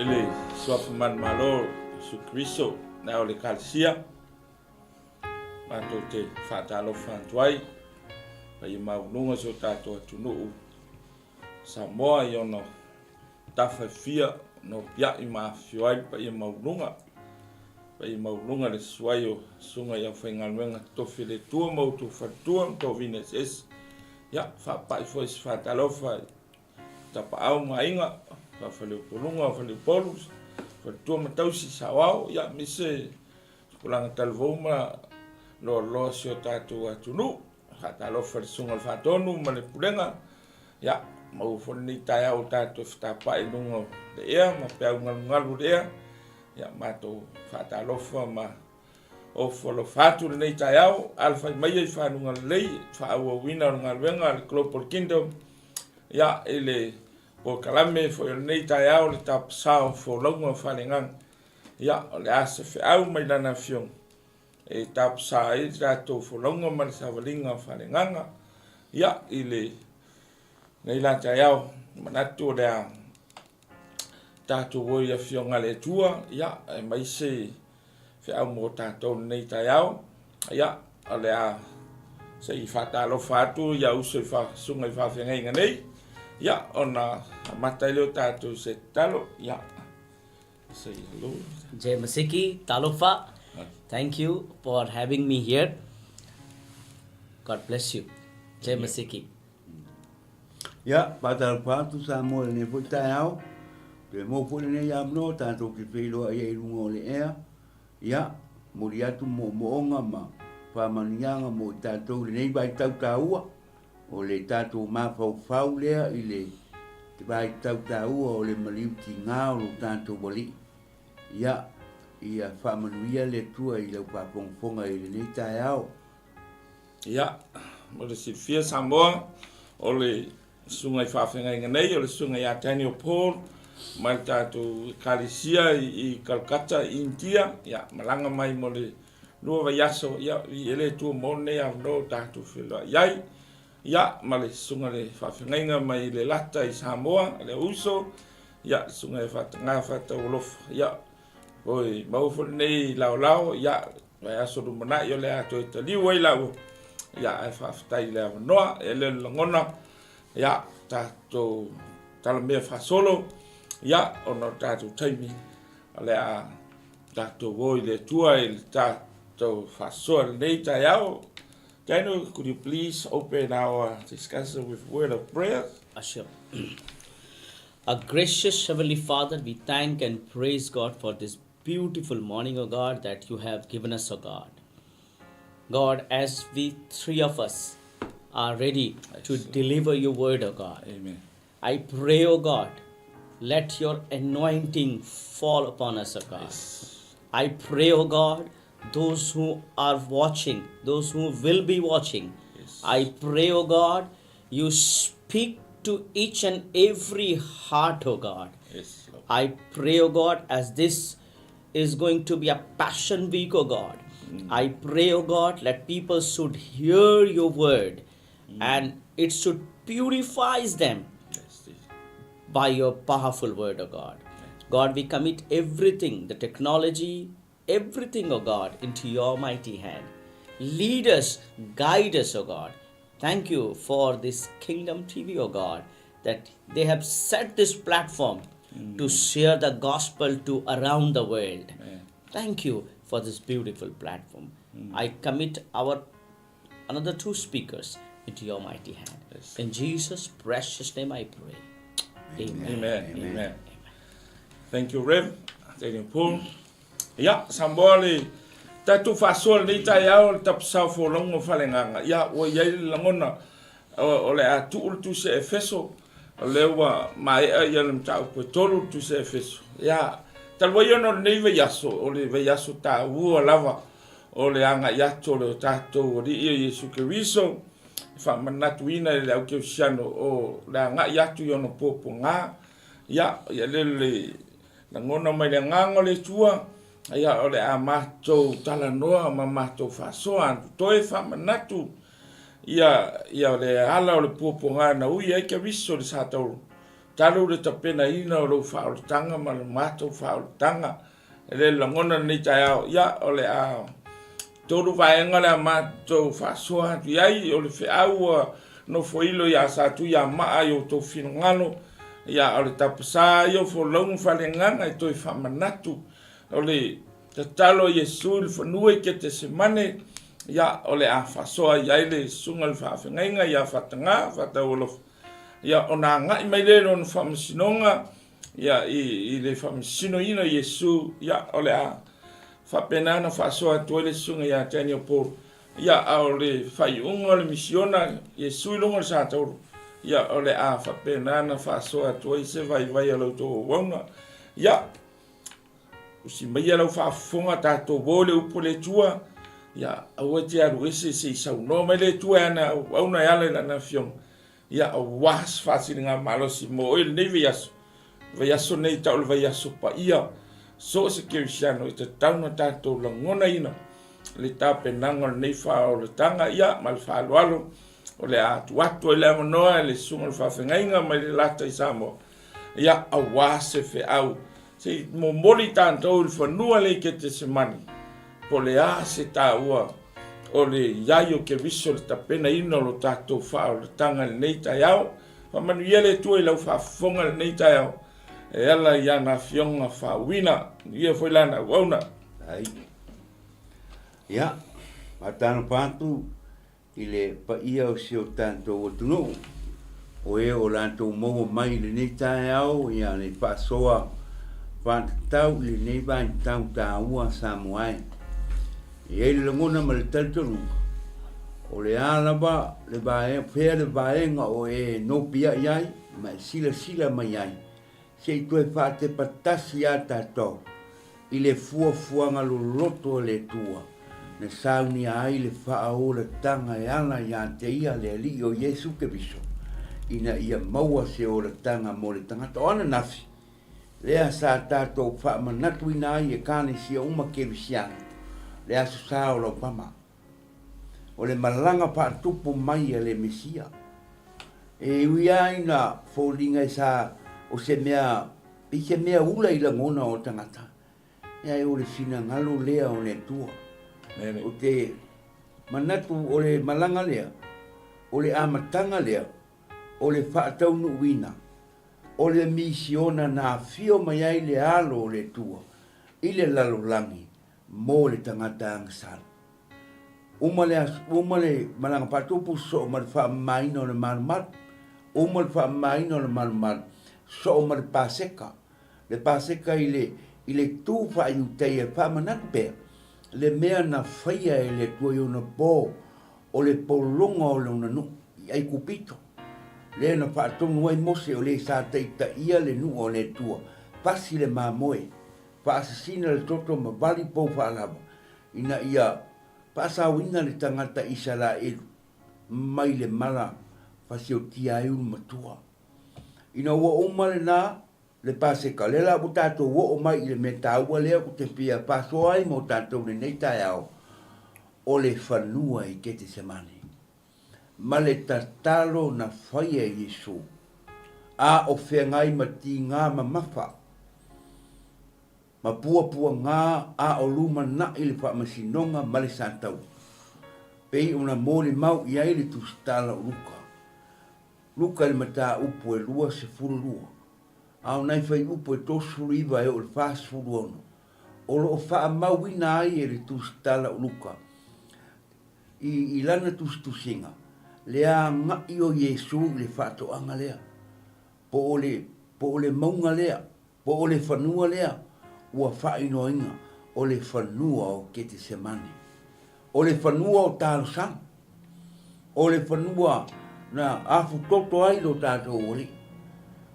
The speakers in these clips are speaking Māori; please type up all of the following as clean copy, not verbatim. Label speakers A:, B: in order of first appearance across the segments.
A: ele suafaman malo su Kristo na o le kalsia mato te Faataualofa tuai pa i maununga so tato atunuu Samoa i ono tawhawhia no pia i mawhiwai pa i maununga le suai o sunga i au whaingaluenga tofi le tua mautu whatua to vines es ya whapai fwais Faataualofa tapa au mainga whawhale upolunga whawhale upolus whatua matausi sawao ya mise kulanga talvauma lo sio tatu atunu Faataualofa le sunga le whatonu ma le pulenga ya mau whani tai au tatu whatapai nunga le ea ma pia ungalu le ea ya mato Faataualofa ma o Fatu le nei tai au alfa mai ai whanunga lei whaua wina o ngaluenga le Global Kingdom ya ele o kalame fo nei tai au le Tapasa o Folauga Faaleagaga ya o le asa au mai lana fiong e Tapasa ai tatou Folauga ma le savaliga Faaleagaga ya ile nei la tai au manatu o le tatou oi a fionga le tua ya e mai se au mo tatou nei tai au ya o le se i Faataualofa atu ya uso i sunga i whawhenga nei ya ona Mataio tatou se talo ya say hello.
B: 𝗗𝗚𝗦𝗚𝗏𝗡 thank you for having me here. God bless you. 𝗗𝗚𝗦𝗚𝗏𝗡
C: Ya, Faataualofa tu sa mo le foi tai au. Pe mo foi le ya no tatou ki peilo ai e lungo le ea. Ya, mori atu mo onga ma Faamanianga mo tatou le nei vai tau taua. O le tatou mafau lea i le te vai tau taua o le maliu ki ngā o lo tatou wali. Ia, ia whaamanuia le tua i lau whapongfonga i le nei tai au.
A: Ia, mo le si fia Samoa o le sunga i whawhenga nei o le sunga i atani o Paul mai tatou kalisia i Calcutta, India. Ia, malanga mai mo le lua vai aso ia i ele tua mo nei au no tatou whiloa iai. Ya male sunga le whawhenga mai le lata i Samoa le uso ya sunga e Faataga Faataualofa ya oi maufo nei lao ya vai aso du mana yo le ato italiu ai lau ya e whawhetai le noa e le langona ya tato talamea whasolo ya ono tato taimi le a tato woi le tua e tato whasoa nei tai au. Daniel, could you please open our discussion with a word of prayer?
B: Sure. Our gracious Heavenly Father, we thank and praise God for this beautiful morning, O God, that you have given us, O God. God, as we three of us are ready to deliver your word, O God.
A: Amen.
B: I pray, O God, let your anointing fall upon us, O God.
A: Yes.
B: I pray, O God, those who are watching, those who will be watching,
A: Yes.
B: I pray, O God, you speak to each and every heart, O God.
A: Yes, Lord.
B: I pray, O God, as this is going to be a passion week, O God. I pray, O God, let people should hear your word and it should purify them
A: Yes,
B: by your powerful word, O God. God, we commit everything, the technology, everything, O God, into your mighty hand. Lead us, guide us, O God. Thank you for this Kingdom TV, O God, that they have set this platform to share the gospel to around the world.
A: Amen.
B: Thank you for this beautiful platform. I commit our another two speakers into your mighty hand.
A: Yes.
B: In Jesus' precious name I pray.
A: Amen. Amen. Thank you, Rev. Thank you, Paul. Ya, Samoa le tatu whasoa nei tai au le Tapasa Folauga Faaleagaga. Ya, o iai le langona o le atu ulu se Efeso o le ua mai ai le mtau pe tolu tu se Efeso. Ya, talwa no nei vai aso o le vai aso ta ua lava o le anga yato le tatou o li Yesu Keriso Faamasinoina le au keusiano o le anga yatu yono popo ngā. Ya, le langona mai le nganga le tua. Ia ole a matou talanoa ma matou whasoa toe whamanatu ia ole ala ole puaponga na ui ai ka wiso le sātau talu le tapena ina o lo whaolotanga ma le mato whaolotanga e le langona nei tai au ia o le a toru vaenga le a mato whaasua atu iai o le whiaua no foilo ia sa tu ia maa i o tō whinongalo ia o le Tapasa i o Folauga Faaleagaga i toi whamanatu o le Tatalo Iesu le whanua i ke te semane ia o le a whasoa iai le sunga le whaawhengainga ia Faataga Faataualofa ia o nā ngai mai le no Faamasinoina ia i le Faamasinoina Iesu ia o le a whapenana whasoa toi le sunga ia tani o pōru ia o le whaiunga le misiona Iesu i longa le Sātauro ia o le a whapenana whasoa toi se vai a lau tō wauna ia usi mai a lau whaafonga tātou wō le upo le tua ia aua te aru ese se isau no mai le tua ana wauna ala na fionga ia o was whaasiringa malosi mo oil nei veiaso nei tau le veiaso pa ia so se kirisiano i te tauna tātou langona ina le tāpenanga nei whao le tanga ia ma le whaaloalo o le atu e le amanoa le sunga le whawhengainga mai le lata i Samoa ia a wase fe au se mo mori tātou le whanua le ke te semani po le a se tā ua o le iai o ke viso le tapena ina lo tātou whao le tanga le nei tai au whamanu ia le tua i lau whafonga le nei tai au e ala ia na fionga whawina ia foi lana wauna
C: ai ia matano patu i le pa ia o si o tātou o tunu o e o lantou mogo mai le nei tai au ia le whaasoa whantatau le nei vai tau tā ua Samoai e le langona ma le talitoru o le alaba le bae pea le baenga o e no pia iai ma sila mai ai se i tue whaate patasi a tātou i le fuafuanga loloto le tua ne sauni ai le whaao le tanga e ala ia te ia le ali o Iesu ke viso ina ia maua se o le tanga mo le tangata o ana nafi lea sa tātou whaamanatu ina ai e kāne sia uma ke visiana le aso sa o lau pama o le malanga pātupu mai le Mesia e uia ina fōlinga i sa o se mea i se mea ula i langona o tangata e o le fina ngalo lea o le tua o te manatu o le malanga lea o le amatanga lea o le Faataualofa o le misiona na fio mai ai le alo o le tua i le lalolangi mo le tangata angasal uma le malanga patupu so ma le whaamaina o le marumaru uma le whaamaina o le marumaru so ma le paseka i le tū whaaiutei e whaamanatu pēr le mea na whaia e le tua i ona pō o le polonga o le unanu i ai kupito le na whaatonu ai mose o le sa teita ia le nu o le tua pasi le mamoe paasasina le toto ma vali pou whaalama ina ia paasawina le tangata isala e mai le mala pasio tia e unu matua ina ua uma le nā le paseka le la tatou ua o mai i le mea tāua lea ku te pia pasoa ai mo tatou le nei tai au o le whanua i ke te semane ma le tatalo na whaia Iesu a o whengai ma ti ngā ma mawha ma pua ngā a o luma na i le Faamasinoina ma le Sātau pei una mōli mau i ai le tustala o Luka le mata upo e lua se furu lua au nai whai upo e tosu riva e o le whaas furu ono o lo wha mau ina ai e le tustala o Luka i lana tustusinga lea ngai o Iesu le whaatoanga lea po o le maunga lea po o le whanua lea ua whainoinga o le whanua o ke te semane o le whanua o tālosang o le whanua na afu toto ai lo tātou ori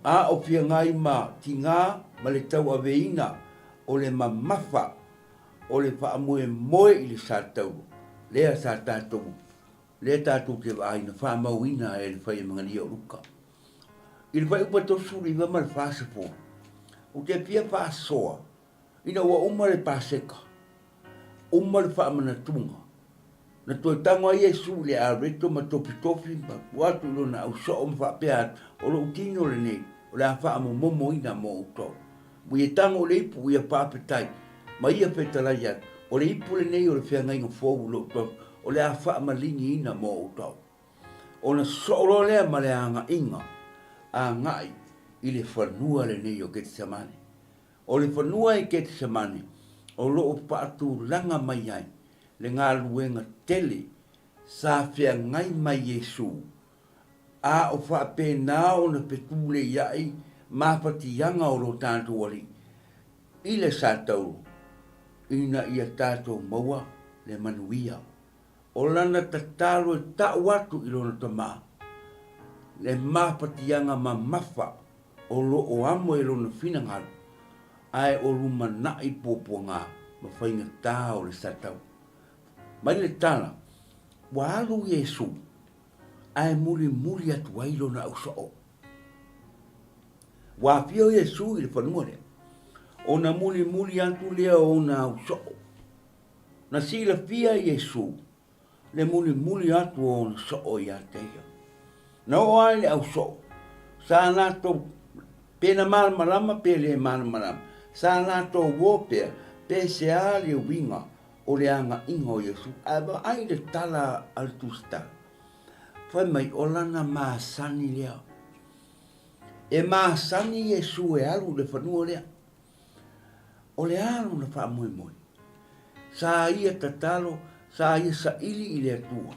C: a o pia ngai ma tinga ma le tau aveina o le mamafa o le whaamoe moe i le Sātauro lea sa tātou le tātou te aina whaamauina e le whai mangani o Luka i le whai upa tosu riva ma le whaasapo o te pia whaasoa ina ua uma le paseka uma le whaamanatunga na toi tango ai Iesu le areto ma topi ma watu lo na uso o mwhapea o lo utino le nei o o le a whaamomomoina mo utou. Mui e tango le ipu ia pāpetai, ma ia petalai atu, o le ipu le nei o le whiangai ngā fōu lo utou, o le a whaamalingi ina mo utou. O na sooro lea ma le anga inga, a ngai, i le whanua le nei o 𝗗𝗏𝚘𝚎𝚘. O le whanua i 𝗗𝗏𝚘𝚎, o loo paatu langa mai ai, le ngā luenga tele, sa whiangai mai Yesu. A o whaapena o na petule iai, mapatianga o lo tātou ali. I le sātau, ina ia tātou maua le manuia. O lana tatalo e tau atu i lona tamā. Le mapatianga ma mafa o lo o amo e lona whinangaru. Ai o luma nai pōpuanga ma whainga tā o le sātau. Mai le tala, wa alu Yesu, ai muri atu ai lona au so'o. Wa pio Yesu i le whanua lea. O na muri atu lea o na au so'o. Na sila pia Yesu, le muri atu o na so'o i ateia. Na o ai le au so'o. Sa nato pena malama pe le malama. Sa nato wopea pe se a le winga o le anga ingo Yesu. Aba ai le tala al tusta. Fai mai o lana maasani lea. E maasani Yesu e alu le whanua lea. O le alu na wha moi. Sa ia tatalo, sa ia sa ili i le atua.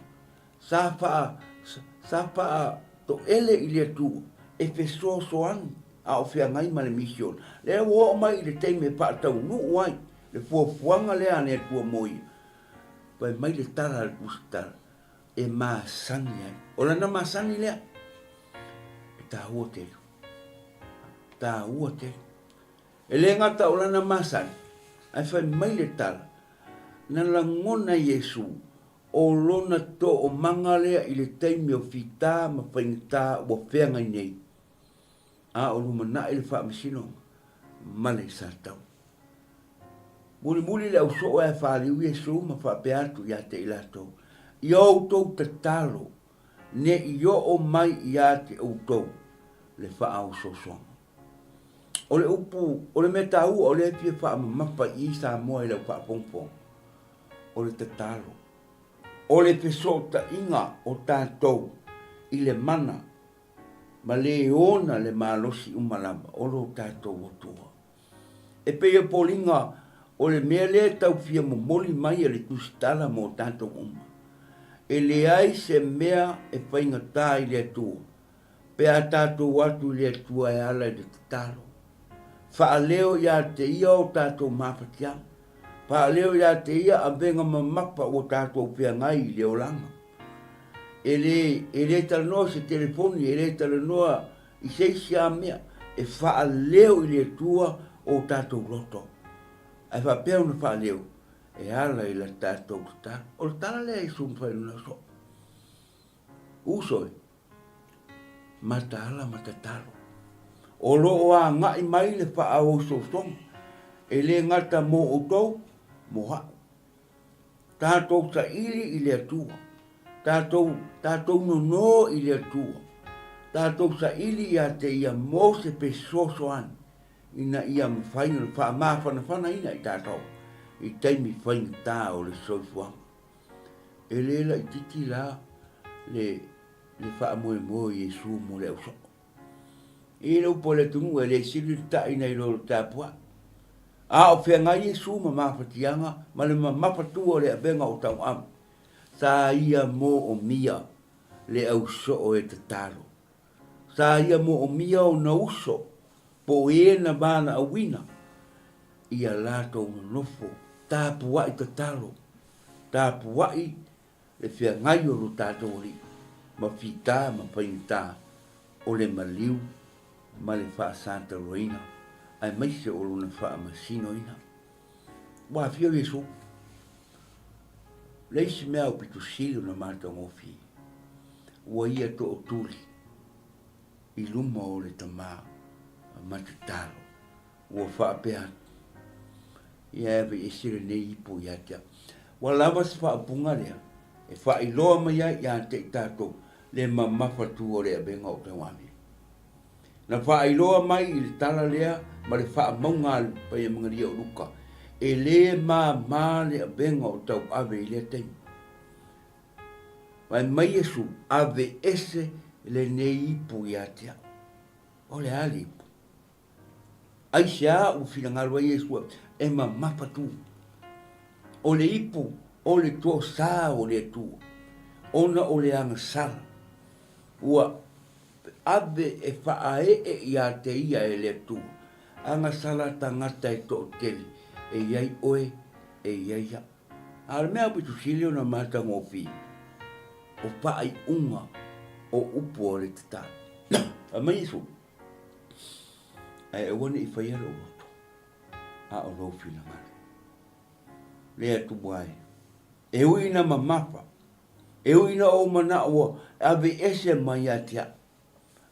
C: Sa wha to ele i le atua. E fe soani a o whiangai ma le mission. Le wo mai i le teime Faataualofa wai. Le fuafuanga lea ne atua moi. Pai mai le tala le kusitala. E maasani ai. O lana maasani lea. E tā ua te. Tā ua te. E le ngata o lana maasani. Ai fai mai le tala. Na langona Yesu. O lona to o manga lea i le teime o fita ma whaingata ua whiangai nei. A o luma na i le Faamasinoina. Ma le sātau. Muli le au so'o e whaaliu Yesu ma whaapeatu i ate i latou. I outou tatalo, ne i o mai i ate outou, le whaau sosoanga. O le upu, o le meta ua, o le pia whaamamapa i sa moa i lau whaapongpong. O le tatalo. O le pesota inga o tātou i le mana, ma le ona le malosi umalama, o lo tātou otua. E pea polinga, o le mea le tau fia momoli mai le kusitala mo tātou uma. E le ai se mea e whaingatā i le atua. Pea tātou atu i le atua e ala i le tatalo. Whaaleo ia te ia o tātou mapatiang. Whaaleo ia te ia a venga mamapa o tātou whiangai i le olanga. E le talanoa se telefoni, e le talanoa i seisia mea. E whaaleo i le atua o tātou roto. Ai whapea una whaaleo. E ala i la tātou ta. O le tala lea i sumwhai luna so. Usoi. Mata ala mata talo. O loo a ngai mai le wha o so song. E le ngata mo o tau, mo hau. Tātou sa ili i le atua. Tātou no i le atua. Tātou sa ili i a te ia mo se pe sosoan. Ina ia mwhaina le wha mawhana ina i tātou. I taimi whainga tā o le soifuanga. E lela i titi la le wha moe Yesu mo le au soko. I rau po le tungu e le siri ta ina i loro tāpua. A o whianga Yesu ma mawhatianga, ma le mawhatu o le abenga o tau am. Sa ia mo o mia le au soko e tatalo. Sa ia mo o mia o na uso, po e na bana a wina. Ia lato nofo. Tāpuai tatalo, tāpuai le whiangai o lo tātou ori, ma whita, ma painta, o le maliu, ma le Faasatauroina, ai maise o lona Faamasinoina. Wa fio Yesu, leisi mea o pitu silo na mātou ngofi, ua ia to o tuli, i luma o le tamā, matatalo, ua whaapeatu. Ia eve e sire nei ipo ia tia. Wa lava se whaapunga lea. E whailoa mai ia te tātou le mamawhatu o le abenga o te wami. Na whaailoa mai i le tala lea, ma le wha maunga pa ia mga ria o Luka. E le ma le abenga o tau ave i lea teimu. Mai mai Yesu ave ese le nei ipu i atea. O le ali ipu. Ai sea u whirangalua Yesu e ma mapatu. O le ipu, o le tua sa o le tua. Ona o le anga sala. Ua ave e whaae i a te ia e le tua. Anga sala tangata e to teli. E iai oe, e iai ha. Ala mea pitu silio na mata ngofi. O paai unga o upu o le tata. A mai isu. E wane i whaia lo roto. A o lo fina ngare. Lea tu buai. E uina mamapa. E uina o mana o ave ese mai atia.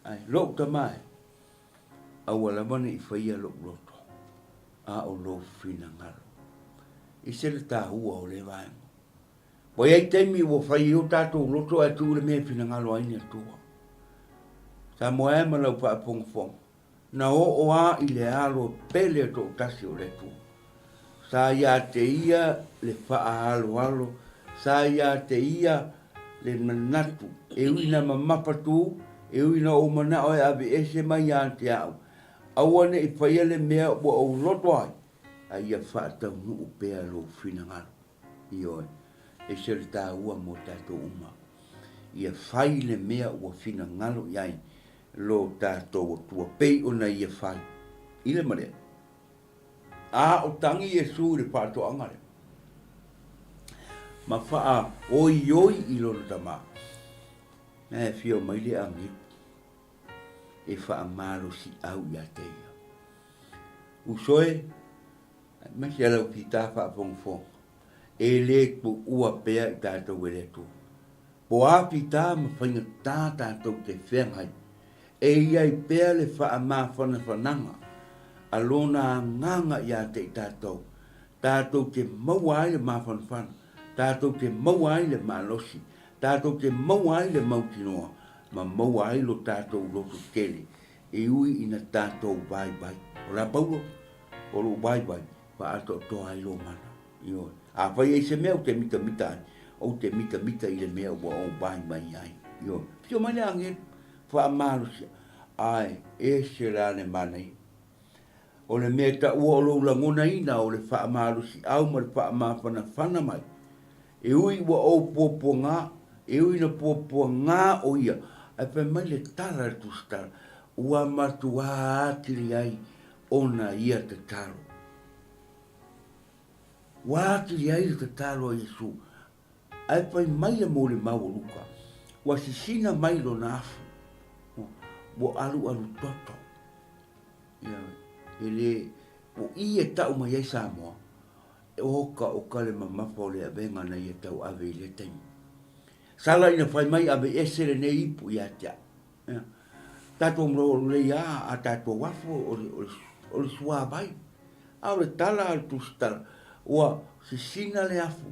C: Ai, lo tamai. A wala wane i whaia lo roto. A o lo fina ngare. I se le tahua o le vaenga. Poi ai temi wo fai o tatou loto e tu le me fina ngalo ai ne tua. Sa mo e ma lau pa pong fong. Na o a i le alo pele to tasi o le tu. Sa ia te ia le faa alo. Sa ia te ia le manatu. E uina mamapa tu. E uina o mana o e ave ese mai a te au. Awane i fai le mea o loto ai. A ia faa tau nuu pea lo fina ngalo. Ioi. E se le tā ua mo tātou uma. Ia whai le mea ua whina ngalo iai lo tātou o tua pei o na ia whai. Ile mare. A o tangi Yesu le pātou angare. Ma whaa oi i lona tama. E whio mai le angi. E whaa maro si au ia teia. Usoe, mai se alau ki tā whaa fong. E le po ua pea i tātou e le tu. Po api tā ma whainga tā tātou te whengai. E iai pea le wha mā whananga. Alona nganga i a te i tātou. Tātou te mauai le mā whanawhana. Tātou te mauai le mā losi. Tātou te mauai le mautinoa. Ma mauai lo tātou loto kele. E ui ina tātou bai. O la paulo, o lo bai. Pa ato toa i lo mana. Ioi. A whai e se mea o te mita ai. O te mita i le mea ua o bai mai ai. Yo. Pio mane angen. Wha marusia. Ai. E se rane manei. O le mea ta ua o lo langona ina o le wha marusi. Au ma le wha mawhana mai. E ui ua o pua ngā. E ui na pua ngā o ia. Ai whai mai le tala tu stara. Ua matua atiri ai. Ona ia te talo. Wāki ai le Tatalo a Yesu. Ai pai mai le mo le mau o Luka. Wa sisina mai lo na afu. Wo alu toto. Ia, ele o i e tau mai ai Samoa. E oka le mamapa o le abenga na i e tau ave i le taimi. Sala ina fai mai ave ese le ne ipu i atia. Tato mro le ia a tato wafo o le sua bai. Au le tala al tustala. Ua sisina le afu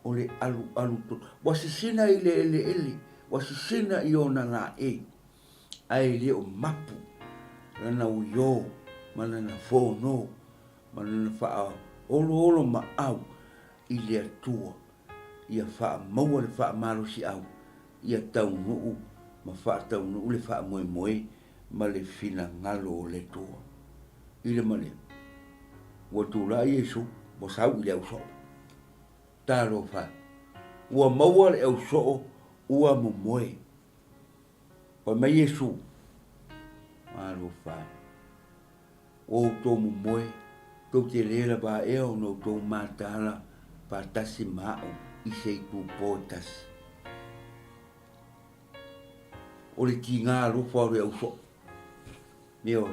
C: o le alu to. Wa sisina i le ele. Wa sisina i ona na e. Ai le o mapu. Lana uyo. Malana fono. Malana faa olo ma au. I le atua. Ia faa maua le faa maro si au. Ia tau nuu. Ma faa tau nuu le faa moe. Ma le fina ngalo o le tua. I le mane. Wa tula Yesu. Mo sau i le au so'o. Tālo wha. Ua maua le au so'o, ua mo moe. Pa mai Yesu. Mālo wha. O tō mo moe, tō te lera ba eo no tō mātala pa tasi mao i se i tū pō tasi. O le ki ngā rofa o le au so'o. Meo,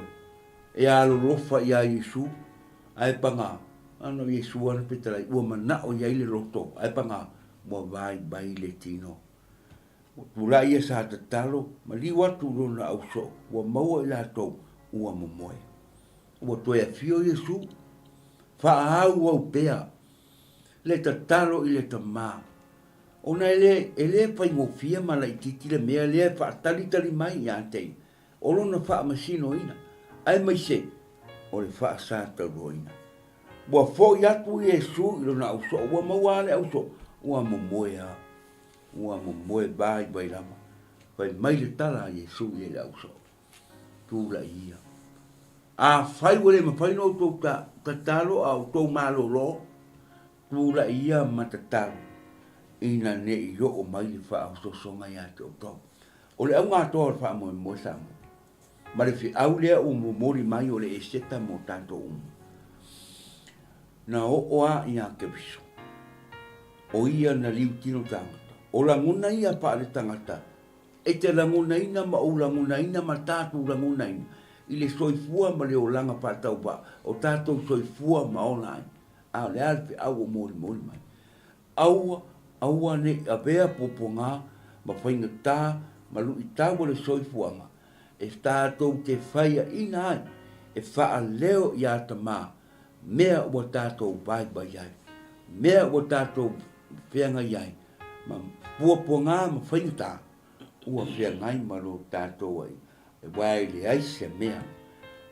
C: e alo rofa i a Yesu, ai pa ngā. Ano Yesu ana petalai ua mana o iai le roto ai panga mo vai le tino ula ia sa Tatalo ma li watu rona au so ua maua i latou ua momoe ua toe afio Yesu whaau au pea le Tatalo i le tamā ona ele pai ngofia ma la ititi le mea le whaatalitali mai i atei o lona Faamasinoina, ai mai se, o le Faasatauroina. Bua fo yatu Yesu, ilo na uso, ua mawale uso, ua momoe bai lama. Pai mai le tala Yesu ye le uso, tu la ia. A fai wale mawhai no tau tatalo au tau malolo, tu la ia matatalo. Ina ne I yo o mai le wha au so songa ia te o tau. O le au ngā toa le wha mo samu. Ma le fi au lea o mori mai o le eseta mo tato umu. Na o oa ia ke viso. O ia na liu tino tangata. O languna ia pa le tangata. E te languna ina ma o languna ina ma tatu languna ina. I le soifua ma le o langa patau ba. O tato soifua ma online. A le alfi au o mori mai. Aua ne a vea poponga ma whainga tā ma lu I tā wale soifuanga. E tātou te whaia ina ai. E wha leo I ata mā. Mea ua tātou bai ai. Mea ua tātou whianga iai. Ma poponga ma whainga tā. Ua whiangai ma lo tātou ai. E wai le aise mea.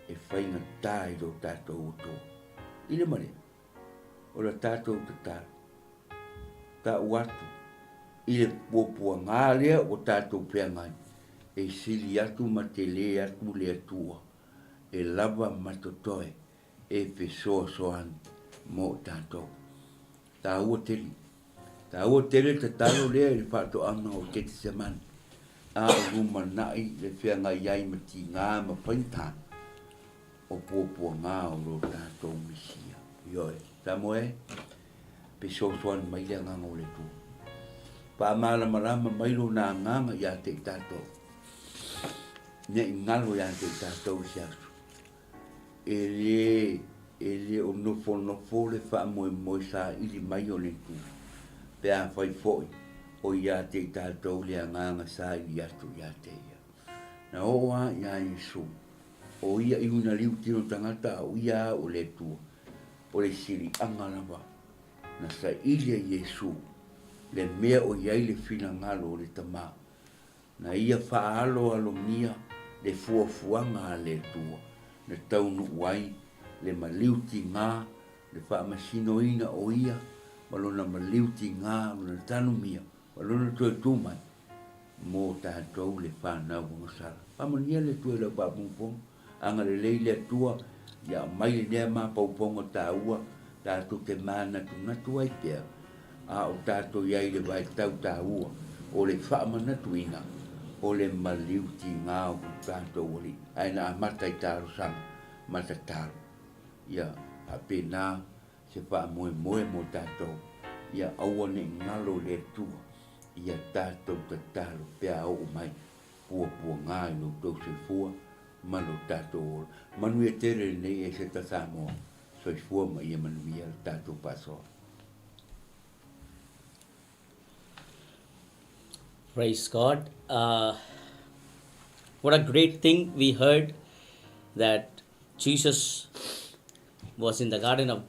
C: E whainga tā I lo tātou oto. Ine mare. O la tātou te tātou. Ta watu I le popua ngā lea o tātou peangai e sili atu ma te le atu le atua e lava matotoe e pesoa soan mo tātou. Tā ua teli te talo lea le whato ana o 𝚗𝚑𝚎𝚎 a ruma nai le peangai iai ma ti ngā ma whainta o popua ngā o lo tātou misia. Ioe, tā moe? Pe soan mai le nganga o le tu. Pa malama mailo na nganga ia te tato. Ne ngalo ia te tato siasu. Ele o nofo le fa mo sa ili mai o le tu. Pe a fai foi o ia te tato le nganga sa ili atu ia te ia. Na oa ia Yesu. O ia I una liu tino tangata o ia o le tu. O le siri angalava. Na sa ilia Yesu le mea o iai le fina ngalo le tama. Na ia faalo alomia le fuafuanga le tua. Le taunu uai le maliuti ngā le Faamasinoina o ia. Malona maliuti ngā le tanumia. Malona tue tumai. Mo tātou le whanau ngasara. Pamania le tue le papungpong. Anga le leile tua. Ia mai le nea mā pauponga tā ua. Tātou te mana tu natu ai pia. A o tātou iai le vai tau tā ua. O le whaamanatuina. O le maliuti ngā o tātou wali. Aina a matai tāro sama. Matataro. Ia a pēnā se whaamoe mo tātou. Ia aua ne ngalo le tua. Ia tātou tatalo pia au mai. Pua ngā I lo tau se fua. Mano tātou ora. Manu e tere nei e se tatamo.
B: Praise God. What a great thing we heard that Jesus was in the Garden of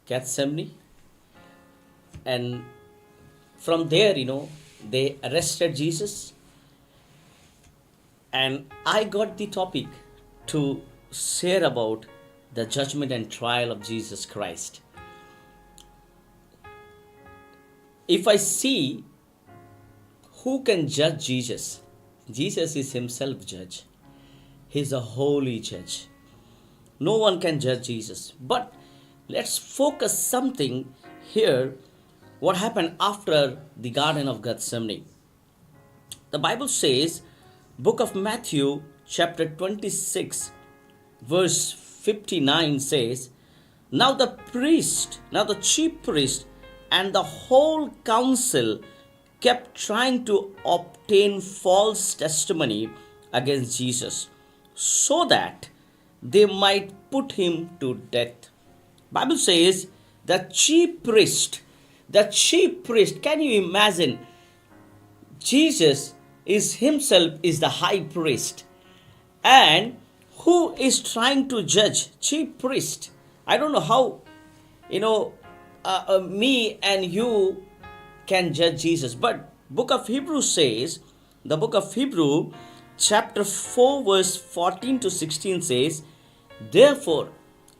B: Gethsemane. And from there, they arrested Jesus. And I got the topic to share about the judgment and trial of Jesus Christ. If I see who can judge Jesus, Jesus is himself judge. He's a holy judge. No one can judge Jesus. But let's focus something here. What happened after the Garden of Gethsemane? The Bible says, book of Mataio, chapter 26, verse 59 says, Now the chief priest and the whole council kept trying to obtain false testimony against Jesus so that they might put him to death. Bible says the chief priest, can you imagine? Jesus is himself is the high priest. And who is trying to judge? Chief priest. I don't know how, me and you can judge Jesus. But book of Hebrews says, the book of Hebrew, chapter 4 verse 14 to 16 says, "Therefore,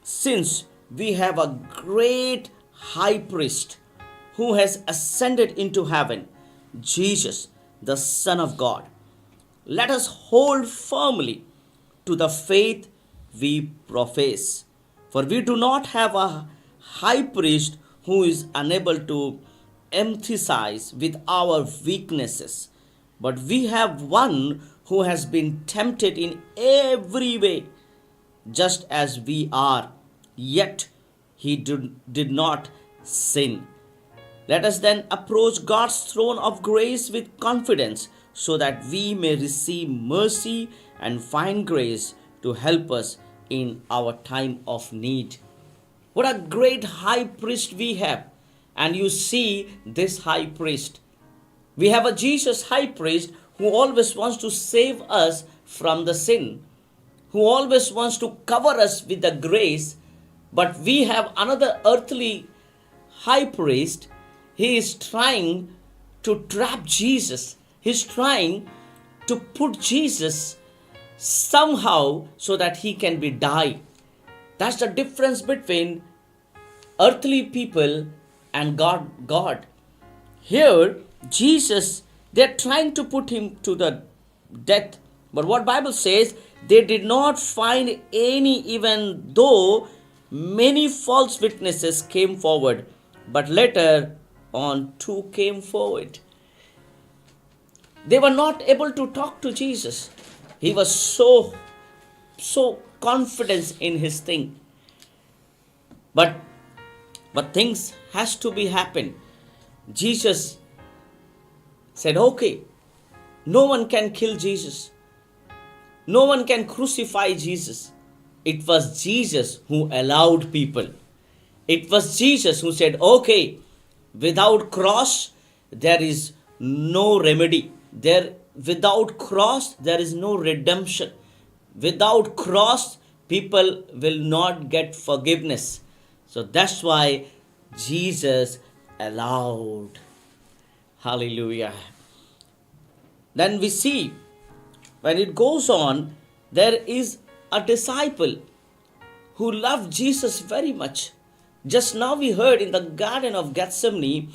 B: since we have a great high priest who has ascended into heaven, Jesus, the Son of God, let us hold firmly to the faith we profess. For we do not have a high priest who is unable to empathize with our weaknesses, but we have one who has been tempted in every way, just as we are, yet he did not sin. Let us then approach God's throne of grace with confidence, so that we may receive mercy and find grace to help us in our time of need." What a great high priest we have. And you see this high priest. We have a Jesus high priest who always wants to save us from the sin, who always wants to cover us with the grace. But we have another earthly high priest. He is trying to trap Jesus. He's trying to put Jesus somehow so that he can be die. That's the difference between earthly people and God. Here, Jesus, they're trying to put him to the death. But what Bible says, they did not find any, even though many false witnesses came forward. But later on, two came forward. They were not able to talk to Jesus. He was so confident in his thing. But things has to be happen. Jesus said, okay, no one can kill Jesus. No one can crucify Jesus. It was Jesus who allowed people. It was Jesus who said, okay, without cross, there is no remedy. Without cross, there is no redemption. Without cross, people will not get forgiveness. So that's why Jesus allowed. Hallelujah. Then we see, when it goes on, there is a disciple who loved Jesus very much. Just now we heard in the Garden of Gethsemane,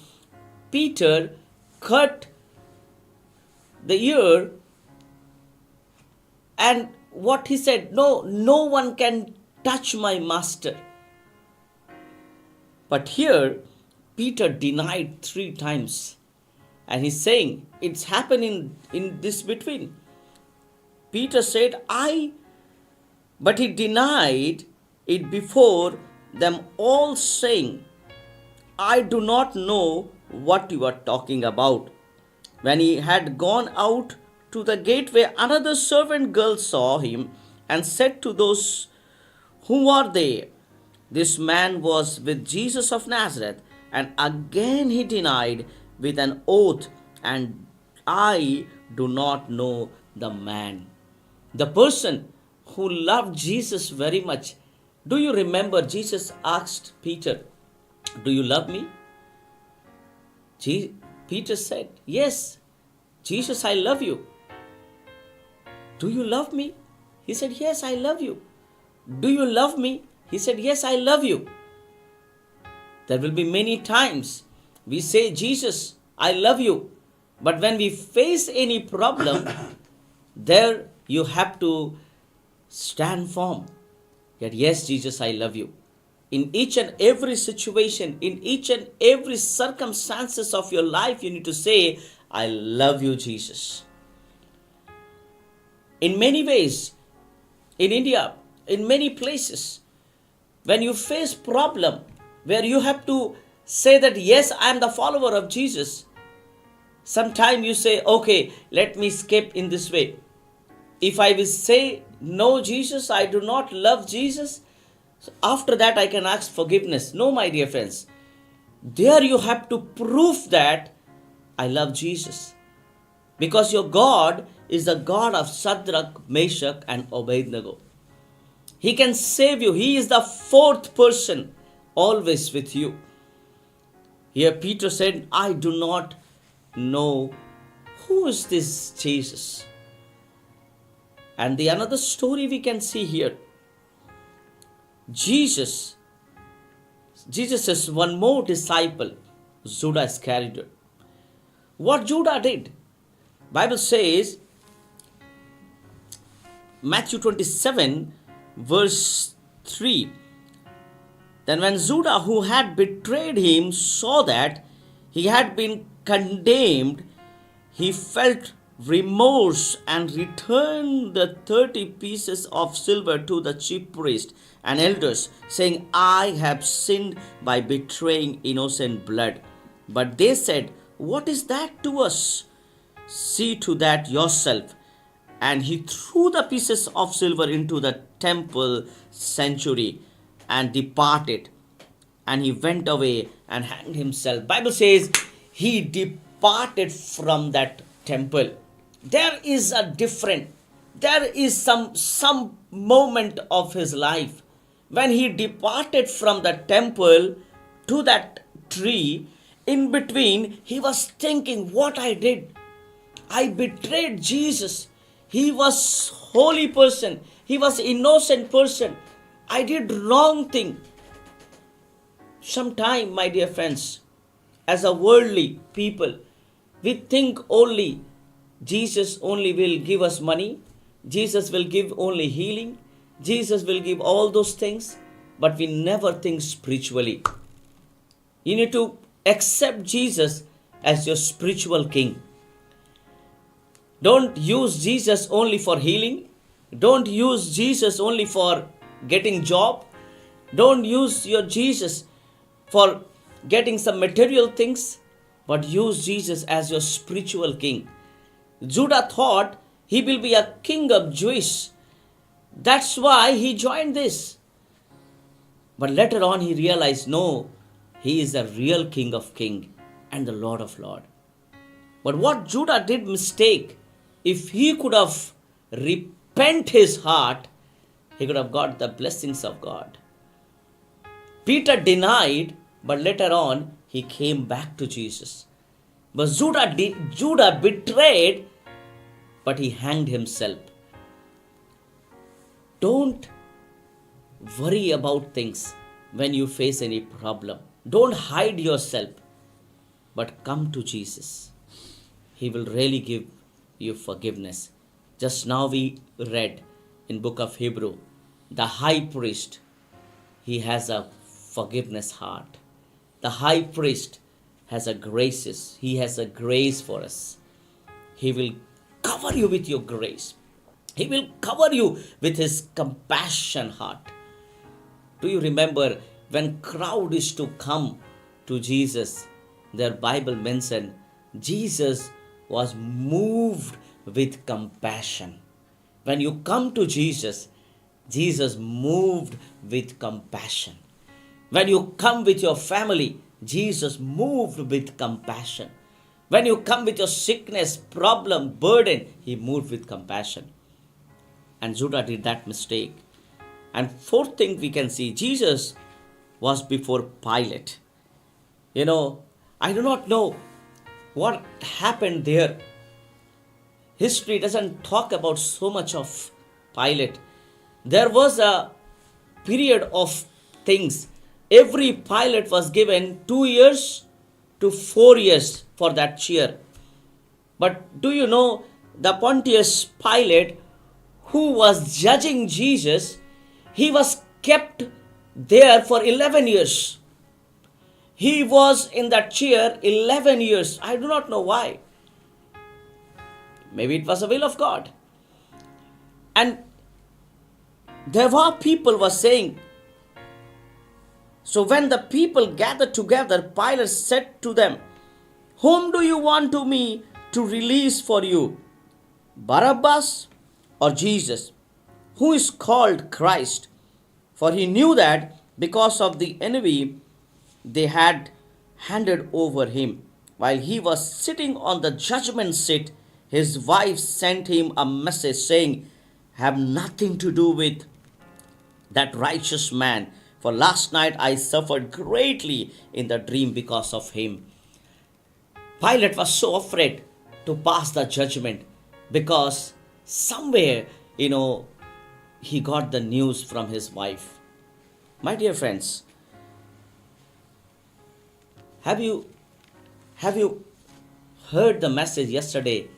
B: Peter cut the ear, and what he said, no one can touch my master. But here, Peter denied 3 times. And he's saying, it's happening in this between. Peter said, but he denied it before them all, saying, I do not know what you are talking about. When he had gone out to the gateway, another servant girl saw him and said to those who were there, this man was with Jesus of Nazareth. And again he denied with an oath, and I do not know the man. The person who loved Jesus very much. Do you remember Jesus asked Peter, do you love me? Peter said, yes, Jesus, I love you. Do you love me? He said, yes, I love you. Do you love me? He said, yes, I love you. There will be many times we say, Jesus, I love you. But when we face any problem, there you have to stand firm. That yes, Jesus, I love you. In each and every situation, in each and every circumstances of your life, you need to say, I love you, Jesus. In many ways, in India, in many places, when you face problem where you have to say that, yes, I am the follower of Jesus, sometimes you say, okay, let me escape in this way. If I will say, no, Jesus, I do not love Jesus, so after that I can ask forgiveness. No, my dear friends. There you have to prove that I love Jesus. Because your God is the God of Shadrach, Meshach and Abednego. He can save you. He is the 4th person always with you. Here Peter said, I do not know who is this Jesus. And the another story we can see here, Jesus' one more disciple, Judas Iscariot. What Judah did, Bible says, Matthew 27 verse 3, then when Judah, who had betrayed him, saw that he had been condemned, he felt remorse and returned the 30 pieces of silver to the chief priest and elders, saying, I have sinned by betraying innocent blood. But they said, what is that to us? See to that yourself. And he threw the pieces of silver into the temple sanctuary and departed. And he went away and hanged himself. Bible says he departed from that temple. There is some moment of his life when he departed from the temple to that tree. In between, he was thinking, what I did. I betrayed Jesus. He was holy person. He was innocent person. I did wrong thing. Sometime, my dear friends, as a worldly people, we think only Jesus only will give us money. Jesus will give only healing. Jesus will give all those things. But we never think spiritually. You need to accept Jesus as your spiritual king. Don't use Jesus only for healing. Don't use Jesus only for getting job. Don't use your Jesus for getting some material things, but use Jesus as your spiritual king. Judah thought he will be a king of Jewish. That's why he joined this. But later on he realized, no, he is a real king of kings and the Lord of lords. But what Judah did mistake, if he could have repent his heart, he could have got the blessings of God. Peter denied, but later on he came back to Jesus. But Judah betrayed, but he hanged himself. Don't worry about things when you face any problem. Don't hide yourself, but come to Jesus. He will really give you forgiveness. Just now we read in book of Hebrew, the high priest, he has a forgiveness heart. The high priest has a graces. He has a grace for us. He will cover you with your grace. He will cover you with his compassion heart. Do you remember when crowd is to come to Jesus, their Bible mentioned Jesus was moved with compassion. When you come to Jesus, Jesus moved with compassion. When you come with your family, Jesus moved with compassion. When you come with your sickness, problem, burden, he moved with compassion. And Judah did that mistake. And fourth thing we can see, Jesus was before Pilate. I do not know what happened there. History doesn't talk about so much of Pilate. There was a period of things. Every Pilate was given 2 years to 4 years for that chair. But do you know the Pontius Pilate, who was judging Jesus, he was kept there for 11 years. He was in that chair 11 years. I do not know why. Maybe it was the will of God. And there were people were saying, so when the people gathered together, Pilate said to them, whom do you want me to release for you? Barabbas or Jesus, who is called Christ? For he knew that because of the envy they had handed over him. While he was sitting on the judgment seat, his wife sent him a message saying, have nothing to do with that righteous man, for last night I suffered greatly in the dream because of him. Pilate was so afraid to pass the judgment because somewhere he got the news from his wife. My dear friends, have you heard the message yesterday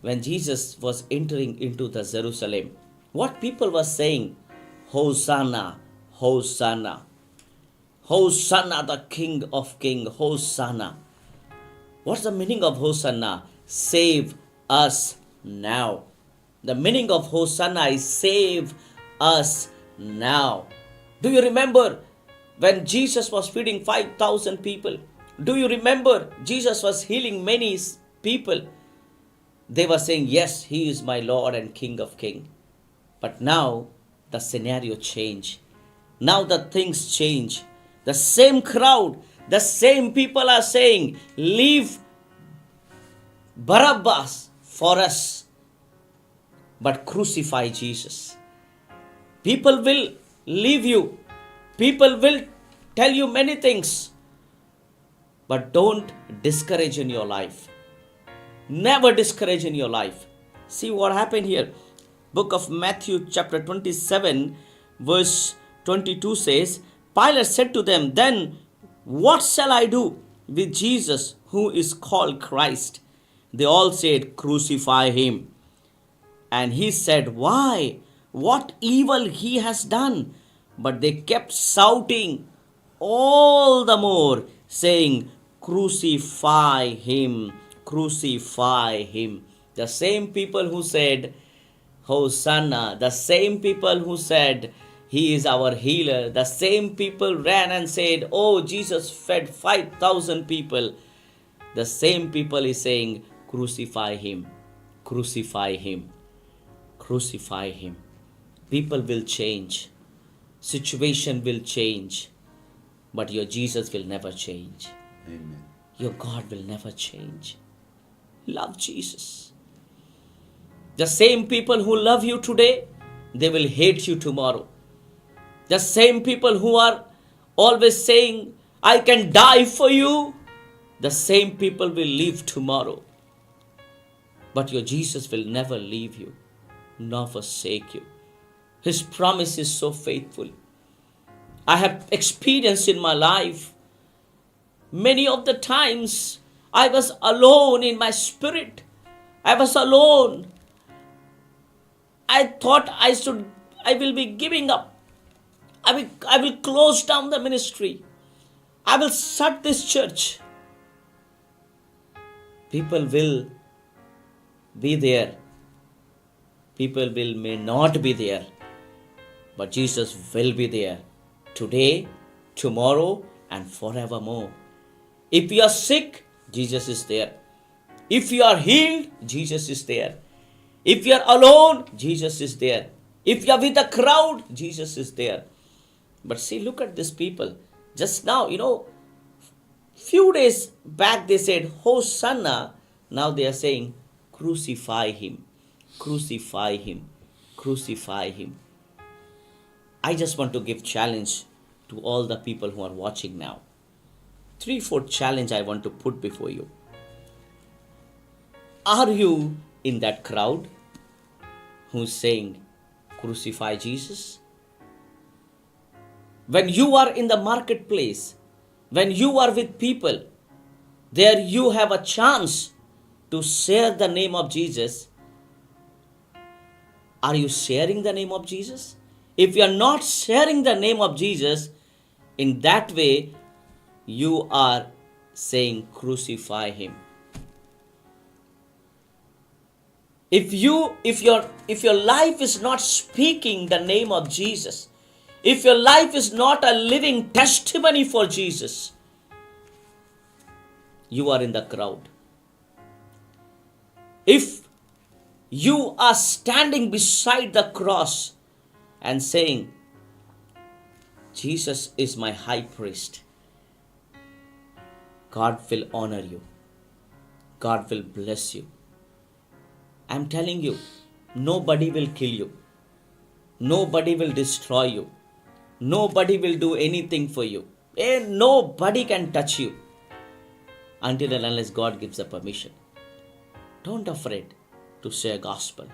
B: when Jesus was entering into the Jerusalem? What people were saying? Hosanna, Hosanna, Hosanna, the King of Kings, Hosanna. What's the meaning of Hosanna? Save us now. The meaning of Hosanna is save us now. Do you remember when Jesus was feeding 5,000 people? Do you remember Jesus was healing many people? They were saying, yes, he is my Lord and King of Kings. But now the scenario changed. Now the things change. The same crowd, the same people are saying, leave Barabbas for us, but crucify Jesus. People will leave you. People will tell you many things. But don't discourage in your life. Never discourage in your life. See what happened here. Book of Matthew chapter 27 verse 22 says, Pilate said to them, then what shall I do with Jesus who is called Christ? They all said, crucify him. And he said, why? What evil he has done? But they kept shouting all the more, saying, crucify him, crucify him. The same people who said, Hosanna, the same people who said, he is our healer, the same people ran and said, oh, Jesus fed 5,000 people. The same people is saying, crucify him, crucify him, crucify him. People will change. Situation will change. But your Jesus will never change.
C: Amen.
B: Your God will never change. Love Jesus. The same people who love you today, they will hate you tomorrow. The same people who are always saying, I can die for you, the same people will leave tomorrow. But your Jesus will never leave you, nor forsake you. His promise is so faithful. I have experienced in my life, many of the times I was alone in my spirit. I was alone. I thought I will be giving up. I will close down the ministry. I will shut this church. People will be there. People may not be there. But Jesus will be there. Today, tomorrow, and forevermore. If you are sick, Jesus is there. If you are healed, Jesus is there. If you are alone, Jesus is there. If you are with a crowd, Jesus is there. But see, look at these people. Just now, few days back they said, Hosanna. Now they are saying, crucify him, crucify him, crucify him. I just want to give challenge to all the people who are watching now. 3-4 challenge I want to put before you. Are you in that crowd who's saying, crucify Jesus? When you are in the marketplace, when you are with people, there you have a chance to share the name of Jesus. Are you sharing the name of Jesus? If you are not sharing the name of Jesus, in that way, you are saying, crucify him. If your life is not speaking the name of Jesus, if your life is not a living testimony for Jesus, you are in the crowd. If you are standing beside the cross and saying, Jesus is my high priest, God will honor you. God will bless you. I'm telling you, nobody will kill you. Nobody will destroy you. Nobody will do anything for you. And nobody can touch you until and unless God gives the permission. Don't afraid to share gospel.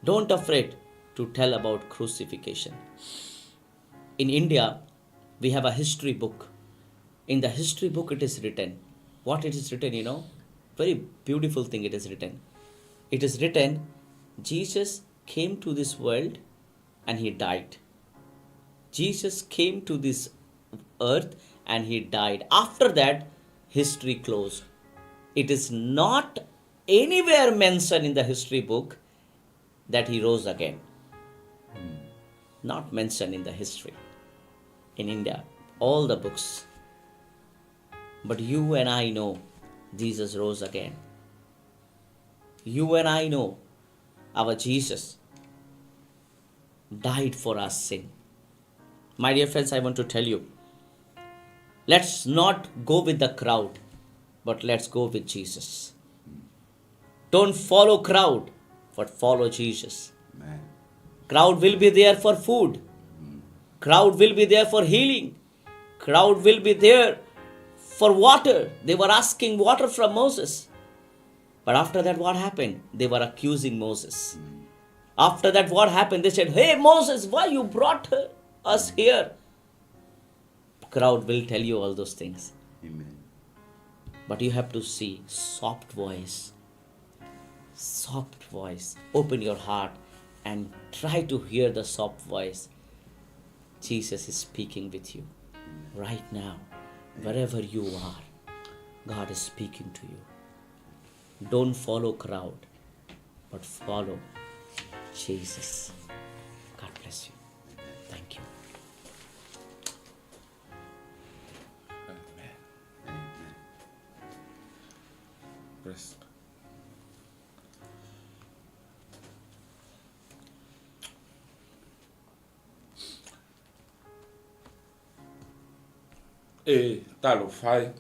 B: Don't afraid to tell about crucifixion. In India, we have a history book. In the history book, it is written. What it is written, very beautiful thing it is written. It is written, Jesus came to this world and he died. Jesus came to this earth and he died. After that, history closed. It is not anywhere mentioned in the history book that he rose again. Not mentioned in the history. In India, all the books. But you and I know Jesus rose again. You and I know our Jesus died for our sin. My dear friends, I want to tell you, let's not go with the crowd, but let's go with Jesus. Don't follow crowd, but follow Jesus.
C: Amen.
B: Crowd will be there for food. Crowd will be there for healing. Crowd will be there for water. They were asking water from Moses. But after that, what happened? They were accusing Moses. After that, what happened? They said, hey Moses, why you brought us here? Crowd will tell you all those things.
C: Amen.
B: But you have to see soft voice. Soft voice. Open your heart and try to hear the soft voice. Jesus is speaking with you right now. Wherever you are, God is speaking to you. Don't follow crowd, but follow Jesus. God bless you. Thank you.
A: Amen. Praise. Talo fai.